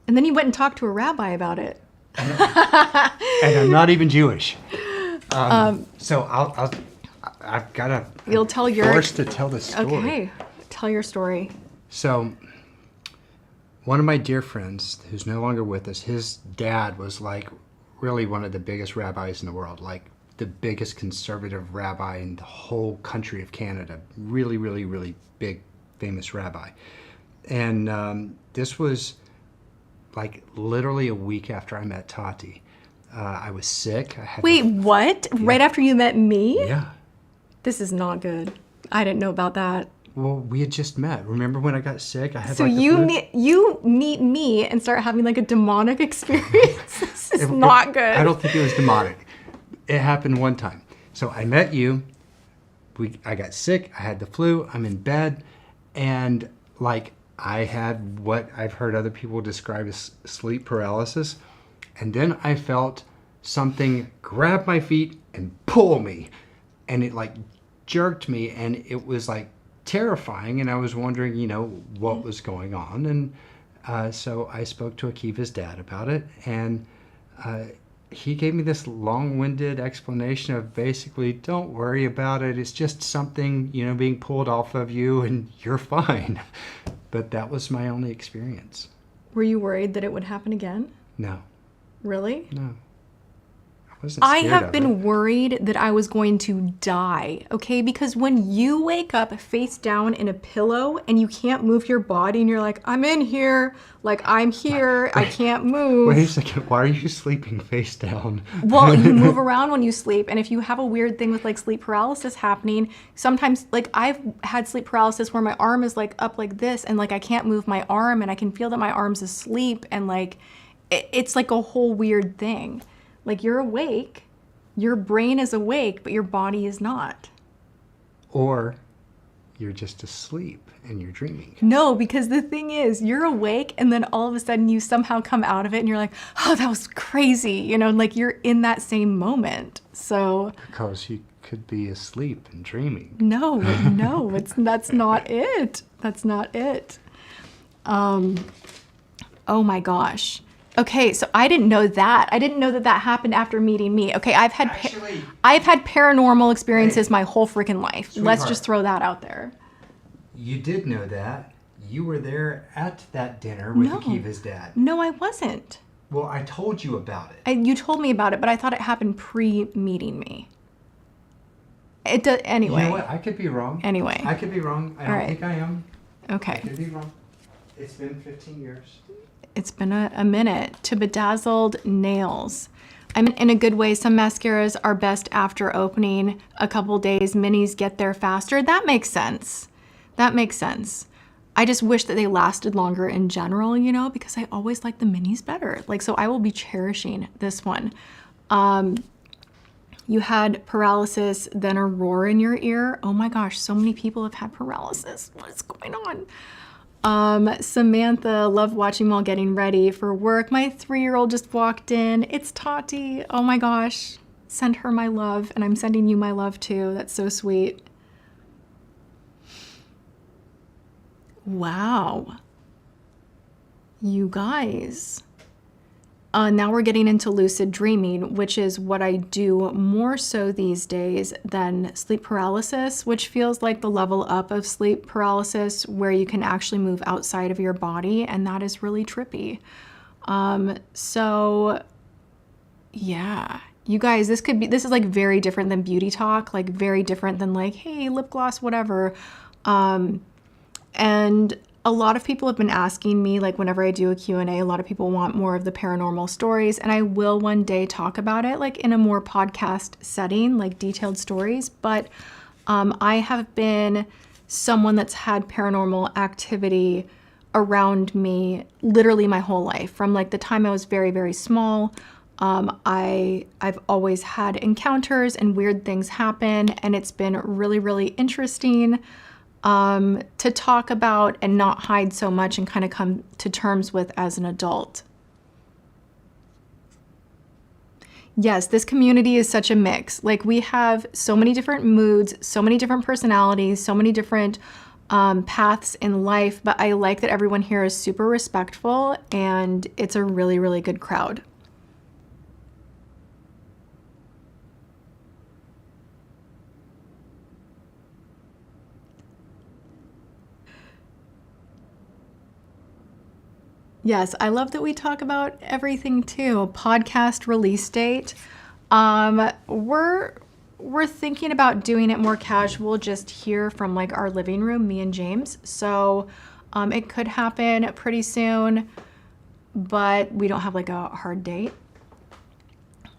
And then you went and talked to a rabbi about it. And I'm not even Jewish. So I've got to. You'll tell your. Forced to tell the story. Okay, tell your story. So, one of my dear friends, who's no longer with us, his dad was like really one of the biggest rabbis in the world, like the biggest conservative rabbi in the whole country of Canada. Really, really, really big, famous rabbi. And this was like literally a week after I met Tati. I was sick. I had Wait, what? Yeah. Right after you met me? Yeah. This is not good. I didn't know about that. Well, we had just met. Remember when I got sick? I had so like you meet me and start having like a demonic experience. This is not good. I don't think it was demonic. It happened one time. So I met you. I got sick. I had the flu. I'm in bed, and like I had what I've heard other people describe as sleep paralysis, and then I felt something grab my feet and pull me, and it like jerked me, and it was like terrifying, and I was wondering, what was going on. And so I spoke to Akiva's dad about it, and he gave me this long-winded explanation of basically, don't worry about it, it's just something, being pulled off of you, and you're fine. But that was my only experience. Were you worried that it would happen again? No. Really? No. I have been worried that I was going to die, okay? Because when you wake up face down in a pillow and you can't move your body and you're like, I'm in here, like I'm here, I can't move. Wait a second, why are you sleeping face down? Well, you move around when you sleep, and if you have a weird thing with like sleep paralysis happening, sometimes like I've had sleep paralysis where my arm is like up like this and like I can't move my arm and I can feel that my arm's asleep, and like it's like a whole weird thing. Like you're awake, your brain is awake, but your body is not. Or you're just asleep and you're dreaming. No, because the thing is, you're awake and then all of a sudden you somehow come out of it and you're like, oh, that was crazy. Like you're in that same moment. So. Because you could be asleep and dreaming. No, that's not it. That's not it. Oh my gosh. Okay, so I didn't know that. I didn't know that happened after meeting me. Okay, I've had paranormal experiences my whole freaking life. Sweetheart, let's just throw that out there. You did know that. You were there at that dinner with Akiva's dad. No, I wasn't. Well, I told you about it. You told me about it, but I thought it happened pre-meeting me. It does anyway. You know what? I could be wrong. Anyway. I could be wrong. I don't think I am. I Okay. could be wrong. It's been 15 years. It's been a minute. To bedazzled nails. I mean, in a good way, some mascaras are best after opening a couple days. Minis get there faster. That makes sense. That makes sense. I just wish that they lasted longer in general, you know, because I always like the minis better. Like, so I will be cherishing this one. You had paralysis, then a roar in your ear. Oh my gosh, so many people have had paralysis. What is going on? Samantha, love watching while getting ready for work. My 3-year-old just walked in. It's Tati. Oh my gosh. Send her my love, and I'm sending you my love too. That's so sweet. Wow. You guys. Now we're getting into lucid dreaming, which is what I do more so these days than sleep paralysis, which feels like the level up of sleep paralysis where you can actually move outside of your body, and that is really trippy. So yeah, you guys, this is like very different than beauty talk, like very different than like, hey, lip gloss, whatever. And a lot of people have been asking me, like whenever I do a Q&A, a lot of people want more of the paranormal stories, and I will one day talk about it like in a more podcast setting, like detailed stories. But I have been someone that's had paranormal activity around me literally my whole life. From like the time I was very, very small, I've always had encounters and weird things happen, and it's been really, really interesting to talk about and not hide so much and kind of come to terms with as an adult. Yes, this community is such a mix. Like we have so many different moods, so many different personalities, so many different paths in life, but I like that everyone here is super respectful and it's a really, really good crowd. Yes, I love that we talk about everything too. Podcast release date. We're thinking about doing it more casual, just here from like our living room, me and James. So it could happen pretty soon, but we don't have like a hard date.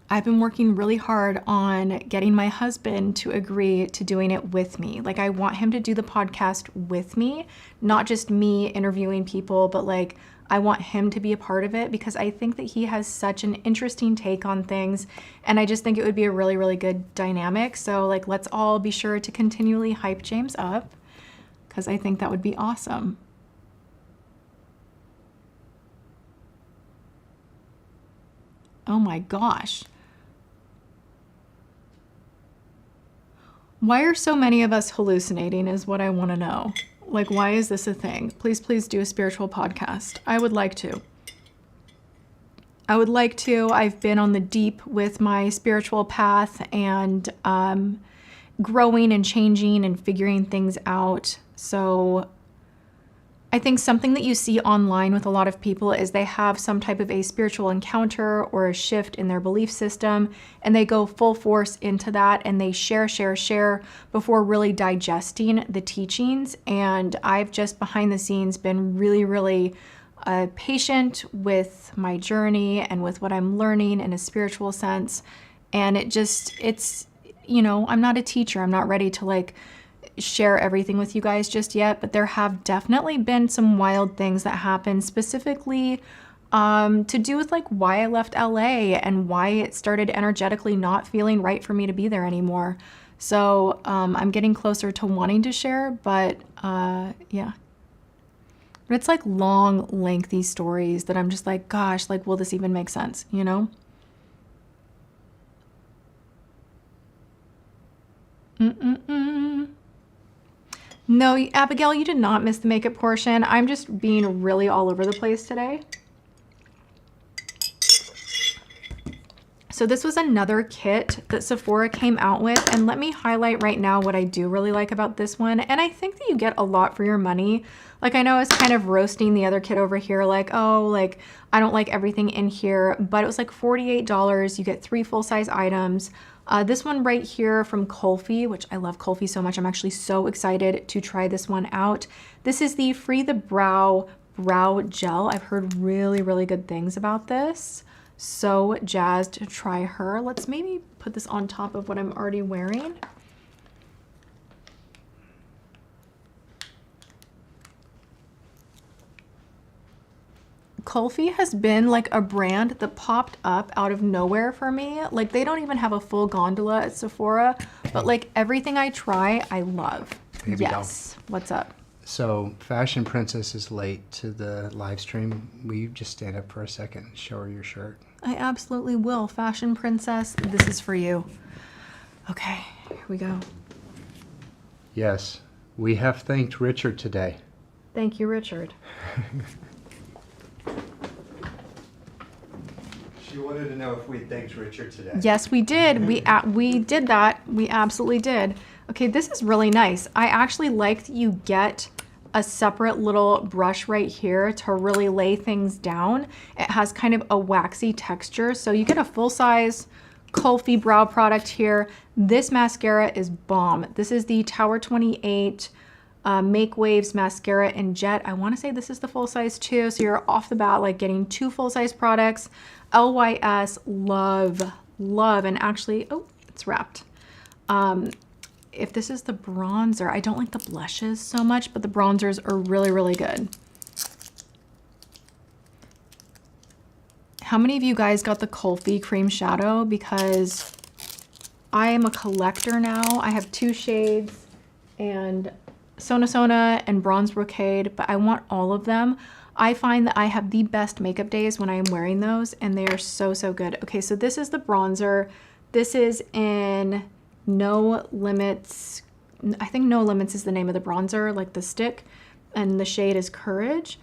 I've been working really hard on getting my husband to agree to doing it with me. Like I want him to do the podcast with me, not just me interviewing people, but like I want him to be a part of it because I think that he has such an interesting take on things, and I just think it would be a really, really good dynamic. So like, let's all be sure to continually hype James up because I think that would be awesome. Oh my gosh. Why are so many of us hallucinating is what I want to know. Like, why is this a thing? Please, please do a spiritual podcast. I would like to. I've been on the deep with my spiritual path and growing and changing and figuring things out. So I think something that you see online with a lot of people is they have some type of a spiritual encounter or a shift in their belief system, and they go full force into that and they share before really digesting the teachings. And I've just behind the scenes been really, really patient with my journey and with what I'm learning in a spiritual sense. And it's, you know, I'm not a teacher. I'm not ready to like share everything with you guys just yet, but there have definitely been some wild things that happened specifically to do with like why I left LA and why it started energetically not feeling right for me to be there anymore. So I'm getting closer to wanting to share, but yeah. But it's like long, lengthy stories that I'm just like, gosh, like, will this even make sense, you know? No, Abigail, you did not miss the makeup portion. I'm just being really all over the place today. So this was another kit that Sephora came out with, and let me highlight right now what I do really like about this one. And I think that you get a lot for your money. Like, I know I was kind of roasting the other kit over here, like, oh, like, I don't like everything in here, but it was like $48. You get 3 full-size items. This one right here from Kulfi, which I love Kulfi so much. I'm actually so excited to try this one out. This is the Free the Brow Gel. I've heard really, really good things about this. So jazzed to try her. Let's maybe put this on top of what I'm already wearing. Kulfi has been like a brand that popped up out of nowhere for me. Like, they don't even have a full gondola at Sephora, but like everything I try, I love. Baby Yes. What's up? So Fashion Princess is late to the live stream. Will you just stand up for a second and show her your shirt? I absolutely will. Fashion Princess, this is for you. Okay, here we go. Yes, we have thanked Richard today. Thank you, Richard. She wanted to know if we thanked Richard today. Yes, we did. We did that. We absolutely did. Okay, this is really nice. I actually like that you get a separate little brush right here to really lay things down. It has kind of a waxy texture, so you get a full-size Kulfi brow product here. This mascara is bomb. This is the Tower 28 Make Waves Mascara in Jet. I want to say this is the full size too, so you're off the bat like getting 2 full-size products. LYS, love, and actually, oh, it's wrapped. If this is the bronzer, I don't like the blushes so much, but the bronzers are really, really good. How many of you guys got the Kulfi Cream Shadow? Because I am a collector now. I have 2 shades and Sona and Bronze Brocade, but I want all of them. I find that I have the best makeup days when I am wearing those, and they are so, so good. Okay, so this is the bronzer. This is in No Limits. I think No Limits is the name of the bronzer, like the stick, and the shade is Courage.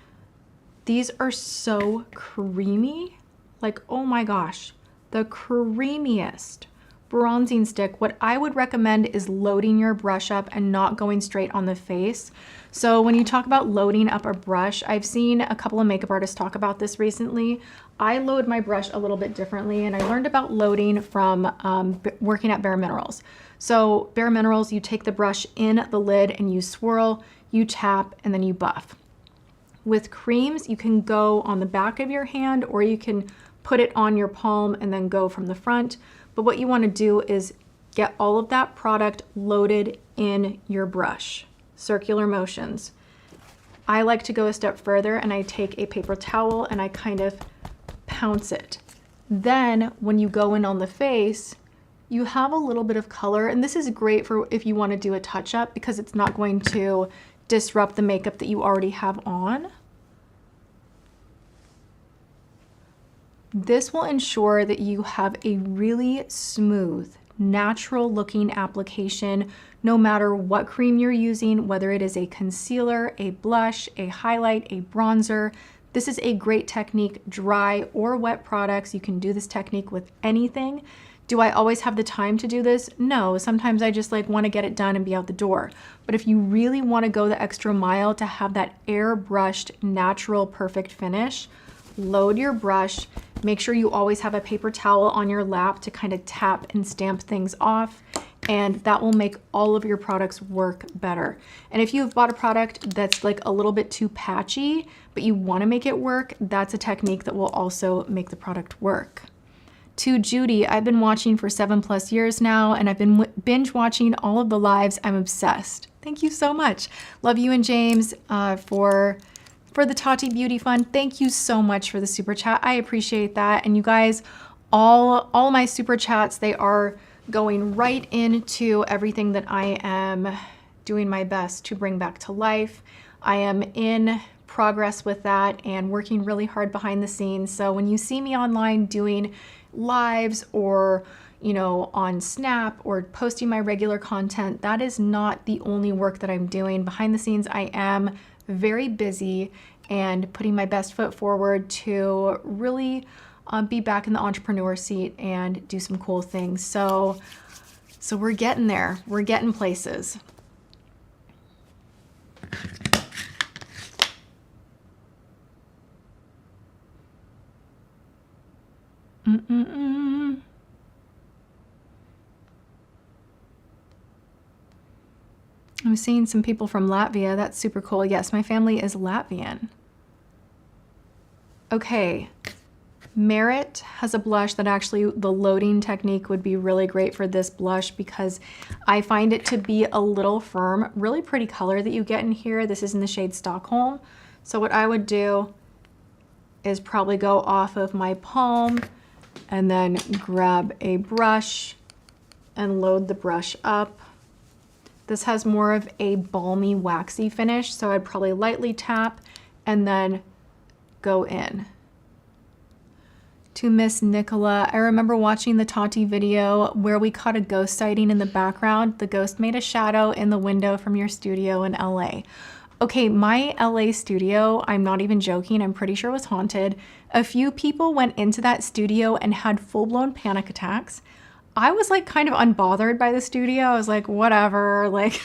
These are so creamy. Like, oh my gosh, the creamiest bronzing stick. What I would recommend is loading your brush up and not going straight on the face. So when you talk about loading up a brush, I've seen a couple of makeup artists talk about this recently. I load my brush a little bit differently, and I learned about loading from working at Bare Minerals. So Bare Minerals, you take the brush in the lid and you swirl, you tap, and then you buff. With creams, you can go on the back of your hand, or you can put it on your palm and then go from the front. But what you want to do is get all of that product loaded in your brush. Circular motions. I like to go a step further, and I take a paper towel and I kind of pounce it. Then when you go in on the face, you have a little bit of color, and this is great for if you want to do a touch-up because it's not going to disrupt the makeup that you already have on. This will ensure that you have a really smooth, natural looking application no matter what cream you're using, whether it is a concealer, a blush, a highlight, a bronzer. This is a great technique, dry or wet products. You can do this technique with anything. Do I always have the time to do this? No, sometimes I just like want to get it done and be out the door. But if you really want to go the extra mile to have that airbrushed, natural, perfect finish, load your brush. Make sure you always have a paper towel on your lap to kind of tap and stamp things off, and that will make all of your products work better. And if you've bought a product that's like a little bit too patchy, but you want to make it work, that's a technique that will also make the product work. To Judy, I've been watching for 7+ years now, and I've been binge watching all of the lives. I'm obsessed. Thank you so much. Love you and James for the Tati Beauty Fund. Thank you so much for the super chat. I appreciate that. And you guys, all my super chats, they are going right into everything that I am doing my best to bring back to life. I am in progress with that and working really hard behind the scenes. So when you see me online doing lives or, you know, on Snap or posting my regular content, that is not the only work that I'm doing. Behind the scenes, I am very busy and putting my best foot forward to really be back in the entrepreneur seat and do some cool things. So we're getting there. We're getting places. I'm seeing some people from Latvia. That's super cool. Yes, my family is Latvian. Okay. Merit has a blush that actually the loading technique would be really great for this blush because I find it to be a little firm. Really pretty color that you get in here. This is in the shade Stockholm. So what I would do is probably go off of my palm and then grab a brush and load the brush up. This has more of a balmy, waxy finish, so I'd probably lightly tap and then go in. To Miss Nicola, I remember watching the Tati video where we caught a ghost sighting in the background. The ghost made a shadow in the window from your studio in LA. Okay, my LA studio, I'm not even joking, I'm pretty sure was haunted. A few people went into that studio and had full-blown panic attacks. I was like kind of unbothered by the studio. I was like, whatever, like,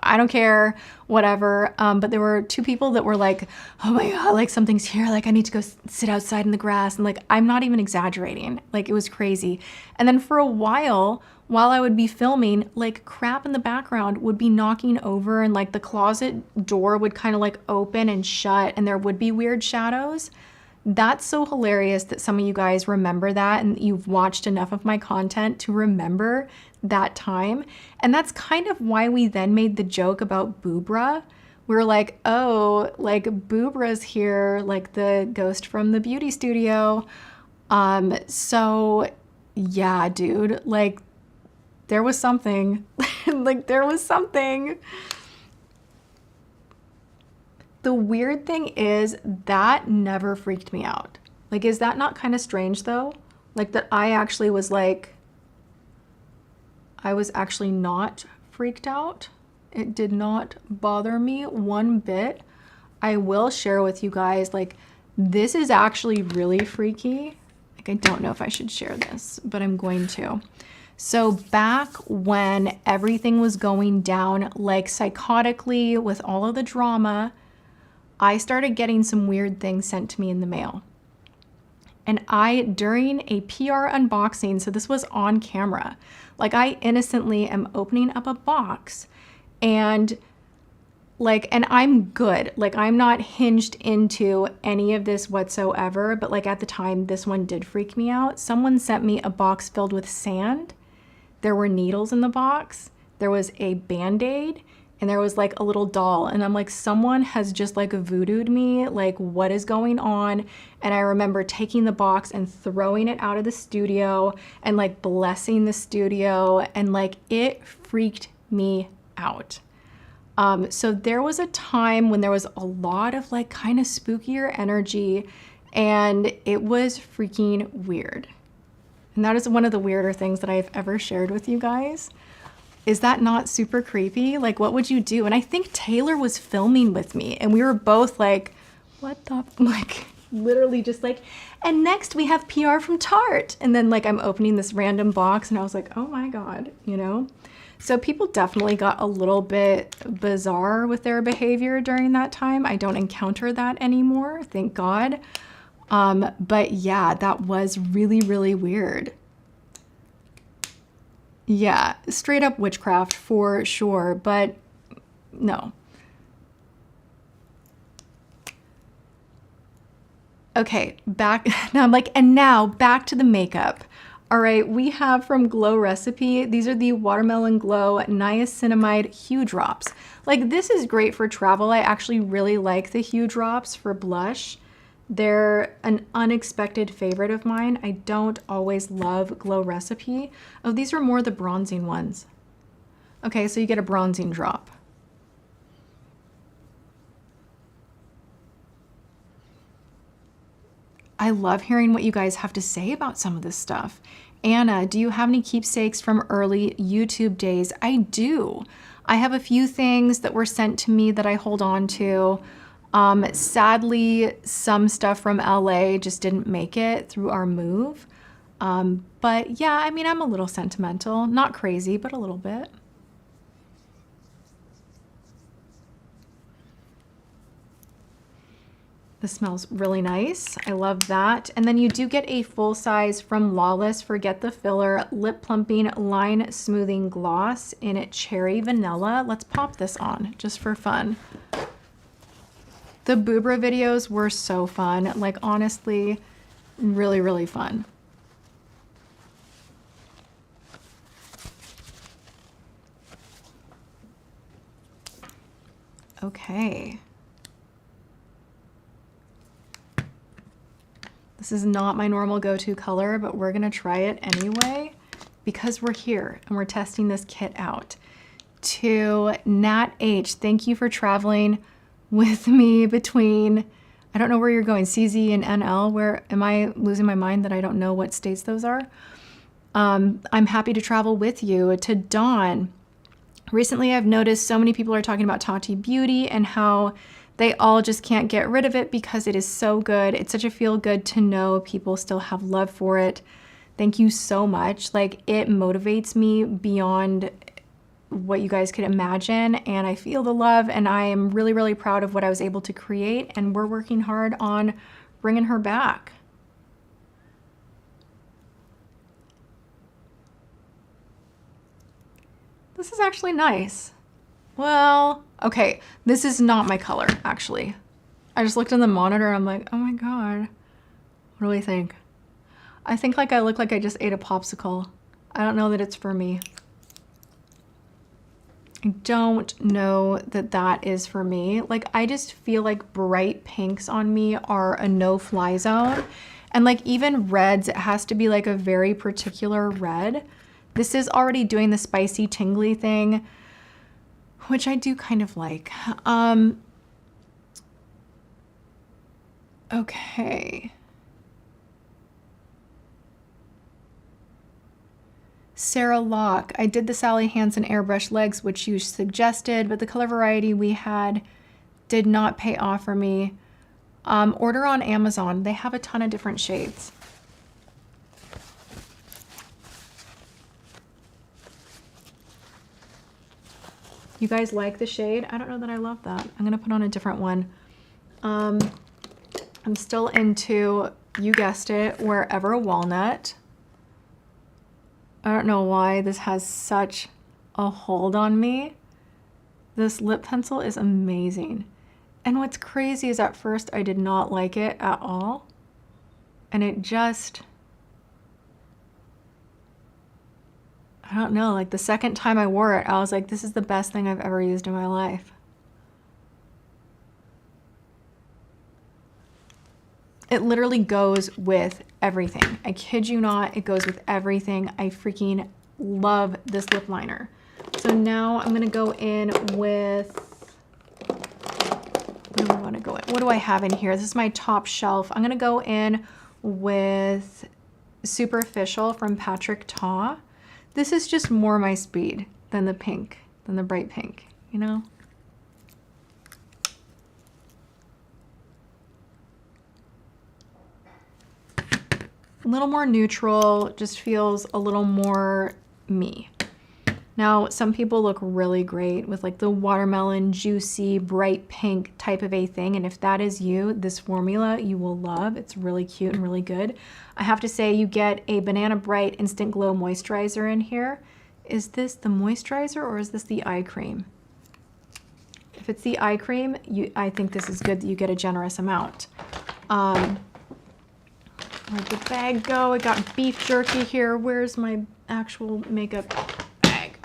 I don't care, whatever. But there were two people that were like, oh my God, like something's here. Like I need to go sit outside in the grass. And like, I'm not even exaggerating. Like it was crazy. And then for a while I would be filming, like crap in the background would be knocking over and like the closet door would kind of like open and shut and there would be weird shadows. That's so hilarious that some of you guys remember that and you've watched enough of my content to remember that time. And that's kind of why we then made the joke about Boobra. We were like, oh, like Boobra's here, like the ghost from the beauty studio. So yeah, dude, like there was something, like there was something. The weird thing is that never freaked me out. Like, is that not kind of strange though? Like that I actually was like, I was actually not freaked out. It did not bother me one bit. I will share with you guys, like, this is actually really freaky. Like, I don't know if I should share this, but I'm going to. So back when everything was going down, like psychotically with all of the drama, I started getting some weird things sent to me in the mail. And during a PR unboxing, so this was on camera, like I innocently am opening up a box and I'm good. Like I'm not hinged into any of this whatsoever, but like at the time, this one did freak me out. Someone sent me a box filled with sand. There were needles in the box. There was a Band-Aid. And there was like a little doll and I'm like, someone has just like voodooed me, like what is going on? And I remember taking the box and throwing it out of the studio and like blessing the studio and like it freaked me out. So there was a time when there was a lot of like kind of spookier energy and it was freaking weird. And that is one of the weirder things that I've ever shared with you guys. Is that not super creepy? Like, what would you do? And I think Taylor was filming with me and we were both like, what the, like, literally just like, and next we have PR from Tarte. And then like, I'm opening this random box and I was like, oh my God, you know? So people definitely got a little bit bizarre with their behavior during that time. I don't encounter that anymore, thank God. But yeah, that was really, really weird. Yeah, straight up witchcraft for sure, but no. Okay, back, now I'm like, and now back to the makeup. All right, we have from Glow Recipe, these are the Watermelon Glow Niacinamide Hue Drops. Like this is great for travel. I actually really like the Hue Drops for blush. They're an unexpected favorite of mine. I don't always love Glow Recipe. Oh, these are more the bronzing ones. Okay, so you get a bronzing drop. I love hearing what you guys have to say about some of this stuff. Anna, do you have any keepsakes from early YouTube days? I do. I have a few things that were sent to me that I hold on to. Sadly, some stuff from LA just didn't make it through our move. But yeah, I mean, I'm a little sentimental. Not crazy, but a little bit. This smells really nice. I love that. And then you do get a full size from Lawless Forget the Filler Lip Plumping Line Smoothing Gloss in Cherry Vanilla. Let's pop this on just for fun. The Boobra videos were so fun. Like, honestly, really, really fun. Okay. This is not my normal go-to color, but we're gonna try it anyway because we're here and we're testing this kit out. To Nat H, thank you for traveling with me between, I don't know where you're going, CZ and NL. Where am I losing my mind that I don't know what states those are? I'm happy to travel with you. To Dawn, recently I've noticed so many people are talking about Tati Beauty and how they all just can't get rid of it because it is so good. It's such a feel good to know people still have love for it. Thank you so much. Like, it motivates me beyond what you guys could imagine, and I feel the love, and I am really, really proud of what I was able to create, and we're working hard on bringing her back. This is actually nice. Well, okay, this is not my color, actually. I just looked in the monitor, I'm like, oh my God, what do we think? I think like I look like I just ate a popsicle. I don't know that it's for me. I don't know that that is for me. Like, I just feel like bright pinks on me are a no-fly zone. And like even reds, it has to be like a very particular red. This is already doing the spicy tingly thing, which I do kind of like. Okay. Sarah Locke, I did the Sally Hansen airbrush legs, which you suggested, but the color variety we had did not pay off for me. Order on Amazon. They have a ton of different shades. You guys like the shade? I don't know that I love that. I'm gonna put on a different one. I'm still into, you guessed it, Wherever Walnut. I don't know why this has such a hold on me. This lip pencil is amazing. And what's crazy is at first I did not like it at all. And it just, I don't know, like the second time I wore it, I was like, this is the best thing I've ever used in my life. It literally goes with everything. I kid you not, it goes with everything. I freaking love this lip liner. So now I'm gonna go in with, where do I wanna go in? What do I have in here? This is my top shelf. I'm gonna go in with Superficial from Patrick Ta. This is just more my speed than the pink, than the bright pink, you know? A little more neutral, just feels a little more me. Now, some people look really great with like the watermelon, juicy, bright pink type of a thing. And if that is you, this formula you will love. It's really cute and really good. I have to say, you get a Banana Bright Instant Glow Moisturizer in here. Is this the moisturizer or is this the eye cream? If it's the eye cream, I think this is good that you get a generous amount. Where'd the bag go? I got beef jerky here. Where's my actual makeup bag?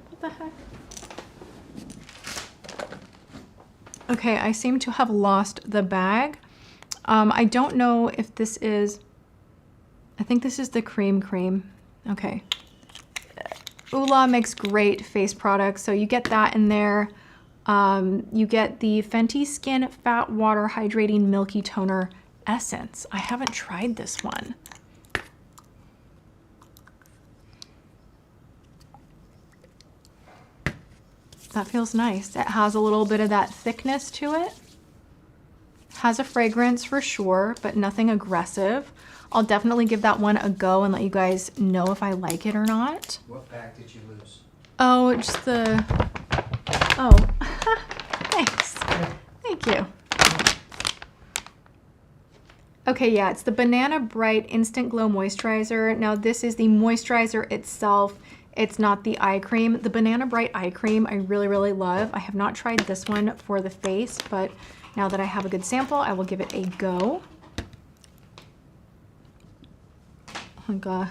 What the heck? Okay, I seem to have lost the bag. I don't know if this is, I think this is the cream. Okay. Oola makes great face products, so you get that in there. You get the Fenty Skin Fat Water Hydrating Milky Toner Essence. I haven't tried this one. That feels nice. It has a little bit of that thickness to it. Has a fragrance for sure, but nothing aggressive. I'll definitely give that one a go and let you guys know if I like it or not. What pack did you lose? Oh, just the... Oh, thanks. Thank you. Okay, yeah, it's the Banana Bright Instant Glow Moisturizer. Now, this is the moisturizer itself. It's not the eye cream. The Banana Bright eye cream I really, really love. I have not tried this one for the face, but now that I have a good sample, I will give it a go. Oh my God.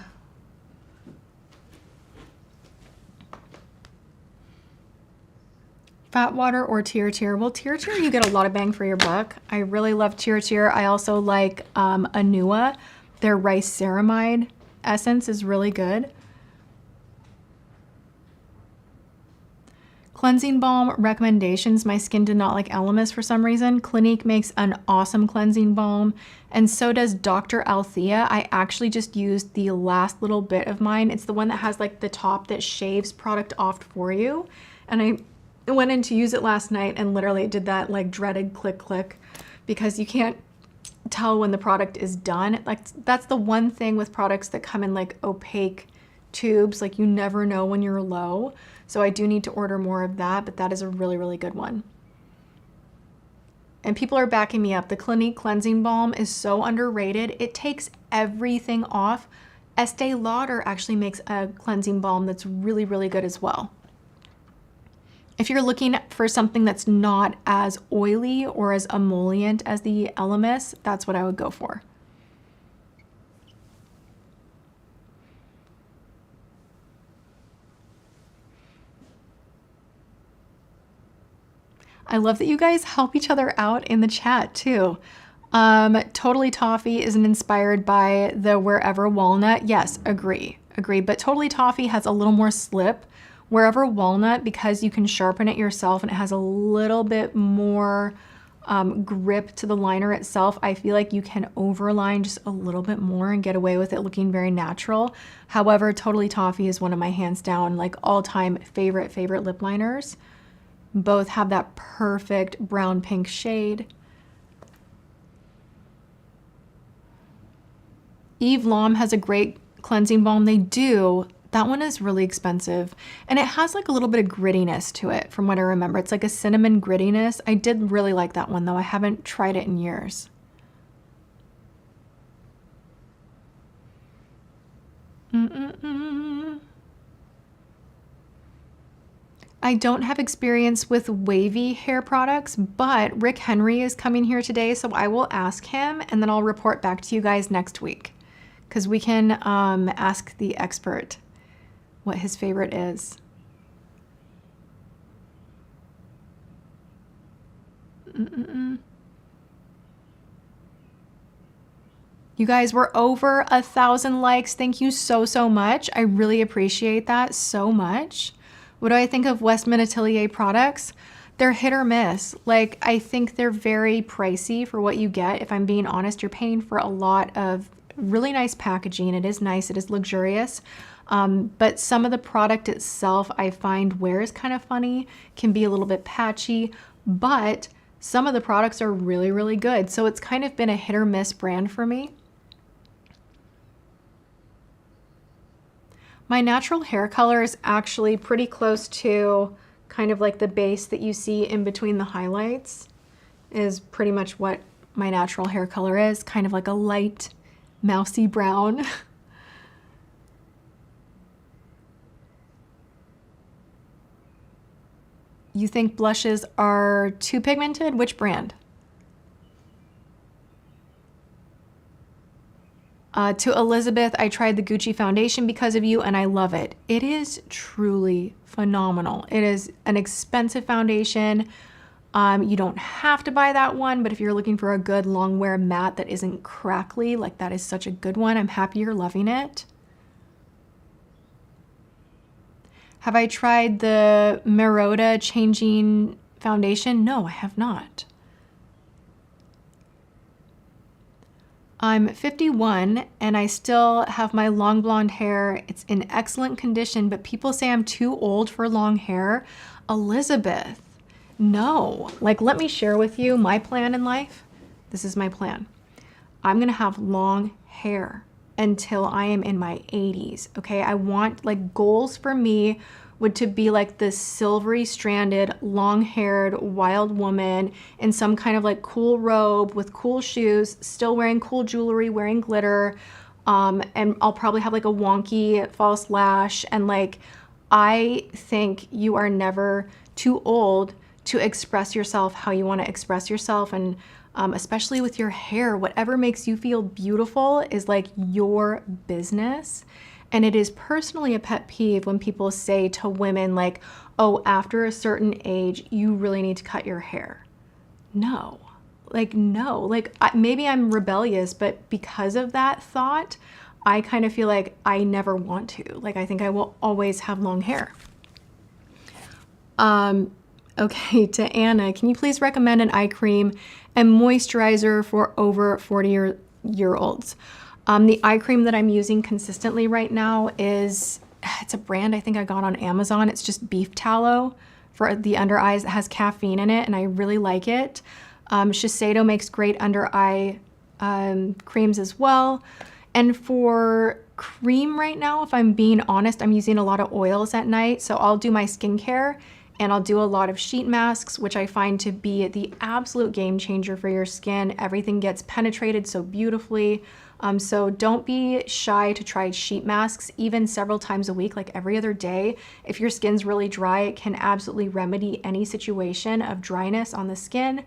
Fat Water or Tear Tear? Well, Tear Tear, you get a lot of bang for your buck. I really love Tear Tear. I also like Anua. Their rice ceramide essence is really good. Cleansing balm recommendations. My skin did not like Elemis for some reason. Clinique makes an awesome cleansing balm, and so does Dr. Althea. I actually just used the last little bit of mine. It's the one that has like the top that shaves product off for you, and I went in to use it last night and literally it did that like dreaded click click because you can't tell when the product is done. Like that's the one thing with products that come in like opaque tubes, like you never know when you're low. So I do need to order more of that, but that is a really, really good one. And people are backing me up. The Clinique Cleansing Balm is so underrated. It takes everything off. Estee Lauder actually makes a cleansing balm that's really, really good as well. If you're looking for something that's not as oily or as emollient as the Elemis, that's what I would go for. I love that you guys help each other out in the chat too. Totally Toffee isn't inspired by the Wherever Walnut. Yes, agree. But Totally Toffee has a little more slip. Wherever Walnut, because you can sharpen it yourself and it has a little bit more grip to the liner itself, I feel like you can overline just a little bit more and get away with it looking very natural. However, Totally Toffee is one of my hands down, like all-time favorite lip liners. Both have that perfect brown pink shade. Eve Lom has a great cleansing balm. They do. That one is really expensive. And it has like a little bit of grittiness to it from what I remember. It's like a cinnamon grittiness. I did really like that one though. I haven't tried it in years. I don't have experience with wavy hair products, but Rick Henry is coming here today, so I will ask him and then I'll report back to you guys next week because we can ask the expert what his favorite is. You guys, we're over 1,000 likes. Thank you so much. I really appreciate that so much. What do I think of Westman Atelier products? They're hit or miss. Like, I think they're very pricey for what you get. If I'm being honest, you're paying for a lot of really nice packaging. It is nice, it is luxurious. But some of the product itself, I find wears kind of funny, can be a little bit patchy, but some of the products are really, really good. So it's kind of been a hit or miss brand for me. My natural hair color is actually pretty close to kind of like the base that you see in between the highlights is pretty much what my natural hair color is, kind of like a light mousy brown. You think blushes are too pigmented? Which brand? To Elizabeth, I tried the Gucci foundation because of you and I love it. It is truly phenomenal. It is an expensive foundation. You don't have to buy that one, but if you're looking for a good long wear matte that isn't crackly, like that is such a good one. I'm happy you're loving it. Have I tried the Merota changing foundation? No, I have not. I'm 51 and I still have my long blonde hair. It's in excellent condition, but people say I'm too old for long hair. Elizabeth, no. Like, let me share with you my plan in life. This is my plan. I'm going to have long hair until I am in my 80s. Okay. I want, like, goals for me would to be like this silvery stranded, long haired, wild woman in some kind of like cool robe with cool shoes, still wearing cool jewelry, wearing glitter. And I'll probably have like a wonky false lash. And like, I think you are never too old to express yourself how you want to express yourself. And especially with your hair, whatever makes you feel beautiful is like your business. And it is personally a pet peeve when people say to women like, oh, after a certain age, you really need to cut your hair. No, maybe I'm rebellious, but because of that thought, I kind of feel like I never want to. Like, I think I will always have long hair. Okay, to Anna, can you please recommend an eye cream and moisturizer for over 40-year-olds? The eye cream that I'm using consistently right now it's a brand I think I got on Amazon. It's just beef tallow for the under eyes. It has caffeine in it, and I really like it. Shiseido makes great under eye creams as well. And for cream right now, if I'm being honest, I'm using a lot of oils at night. So I'll do my skincare and I'll do a lot of sheet masks, which I find to be the absolute game changer for your skin. Everything gets penetrated so beautifully. So don't be shy to try sheet masks, even several times a week, like every other day. If your skin's really dry, it can absolutely remedy any situation of dryness on the skin.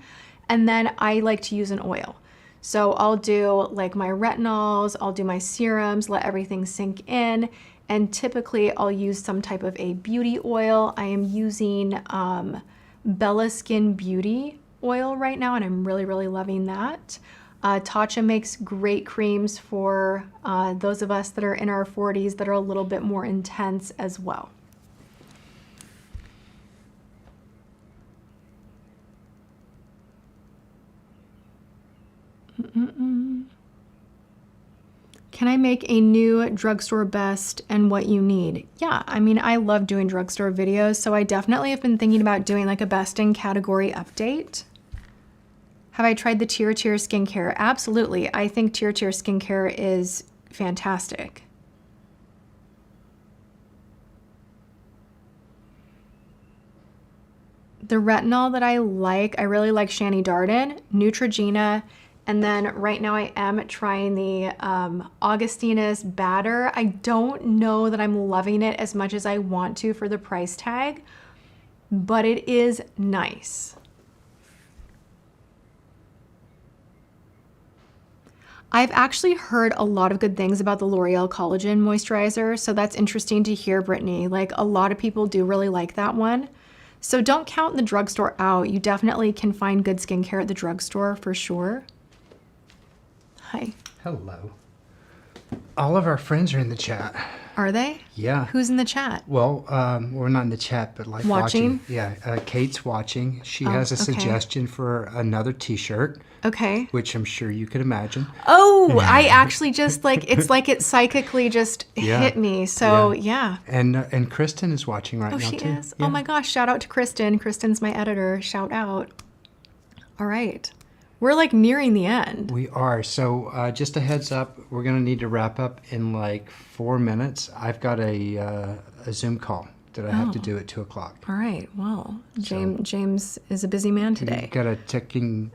And then I like to use an oil. So I'll do like my retinols, I'll do my serums, let everything sink in. And typically I'll use some type of a beauty oil. I am using Bella Skin Beauty oil right now, and I'm really, really loving that. Tatcha makes great creams for those of us that are in our 40s that are a little bit more intense as well. Can I make a new drugstore best and what you need? Yeah, I mean, I love doing drugstore videos, so I definitely have been thinking about doing like a best in category update. Have I tried the Tier skincare? Absolutely. I think Tier skincare is fantastic. The retinol that I really like Shani Darden, Neutrogena, and then right now I am trying the Augustinus Batter. I don't know that I'm loving it as much as I want to for the price tag, but it is nice. I've actually heard a lot of good things about the L'Oreal Collagen Moisturizer, so that's interesting to hear, Brittany. Like, a lot of people do really like that one. So don't count the drugstore out. You definitely can find good skincare at the drugstore for sure. Hi. Hello. All of our friends are in the chat. Are they? Yeah. Who's in the chat? Well, we're not in the chat, but like Watching? Yeah, Kate's watching. She has a suggestion for another t-shirt. Okay. Which I'm sure you could imagine. Oh, I actually just it's like it psychically just hit me. So yeah. And Kristen is watching right now she too. is. Yeah. Oh my gosh! Shout out to Kristen. Kristen's my editor. Shout out. All right, we're like nearing the end. We are. So just a heads up, we're gonna need to wrap up in like 4 minutes. I've got a Zoom call that I have to do at 2 o'clock. All right. Well, James is a busy man today. You've got a ticking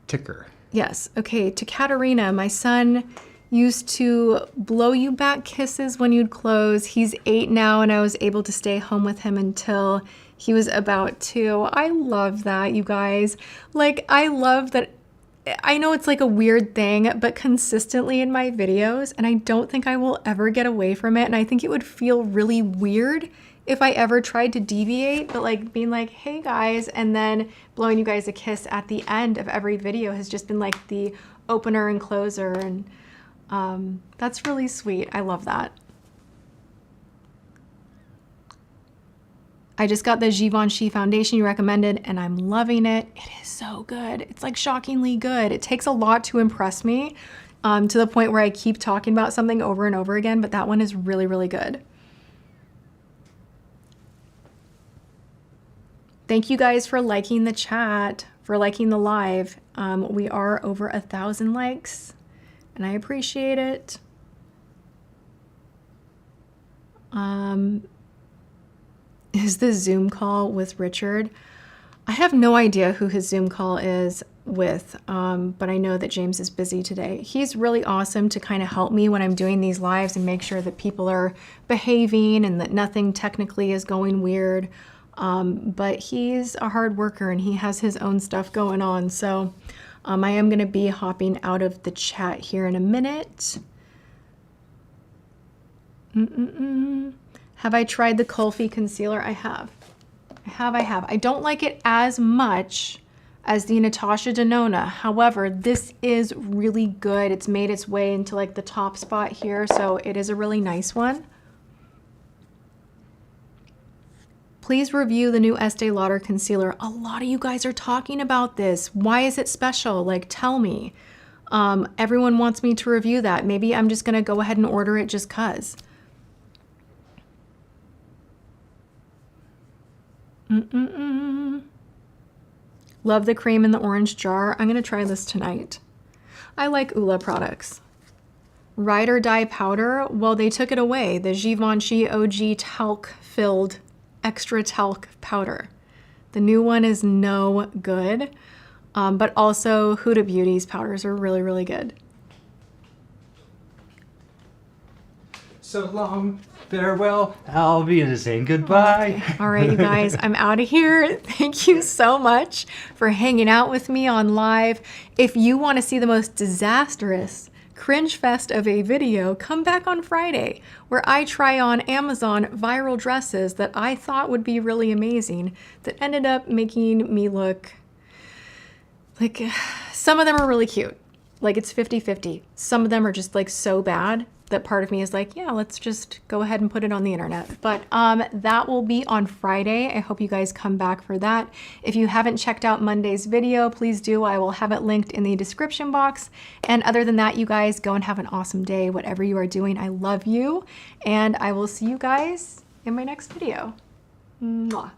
ticker. Yes. Okay. To Katerina, my son used to blow you back kisses when you'd close. He's 8 now, and I was able to stay home with him until he was about 2. I love that, you guys. Like, I love that. I know it's like a weird thing, but consistently in my videos, and I don't think I will ever get away from it. And I think it would feel really weird if I ever tried to deviate, but like being like, hey guys, and then blowing you guys a kiss at the end of every video has just been like the opener and closer. And that's really sweet. I love that. I just got the Givenchy foundation you recommended, and I'm loving it. It is so good. It's like shockingly good. It takes a lot to impress me to the point where I keep talking about something over and over again, but that one is really, really good. Thank you guys for liking the chat, for liking the live. We are over 1,000 likes, and I appreciate it. Is the Zoom call with Richard? I have no idea who his Zoom call is with, but I know that James is busy today. He's really awesome to kind of help me when I'm doing these lives and make sure that people are behaving and that nothing technically is going weird. But he's a hard worker and he has his own stuff going on. So I am going to be hopping out of the chat here in a minute. Have I tried the Kulfi concealer? I have. I have. I don't like it as much as the Natasha Denona. However, this is really good. It's made its way into like the top spot here, so it is a really nice one. Please review the new Estee Lauder concealer. A lot of you guys are talking about this. Why is it special? Like, tell me. Everyone wants me to review that. Maybe I'm just gonna go ahead and order it just 'cause. Love the cream in the orange jar. I'm gonna try this tonight. I like Ula products. Ride or Die powder, well, they took it away. The Givenchy OG talc filled extra talc powder. The new one is no good, but also Huda Beauty's powders are really, really good. So long, farewell, I'll be saying goodbye. Okay. All right, you guys, I'm out of here. Thank you so much for hanging out with me on live. If you want to see the most disastrous cringe fest of a video, come back on Friday where I try on Amazon viral dresses that I thought would be really amazing that ended up making me look like some of them are really cute. Like it's 50-50. Some of them are just like so bad that part of me is like, yeah, let's just go ahead and put it on the internet. But that will be on Friday. I hope you guys come back for that. If you haven't checked out Monday's video, please do. I will have it linked in the description box. And other than that, you guys go and have an awesome day. Whatever you are doing, I love you. And I will see you guys in my next video. Mwah.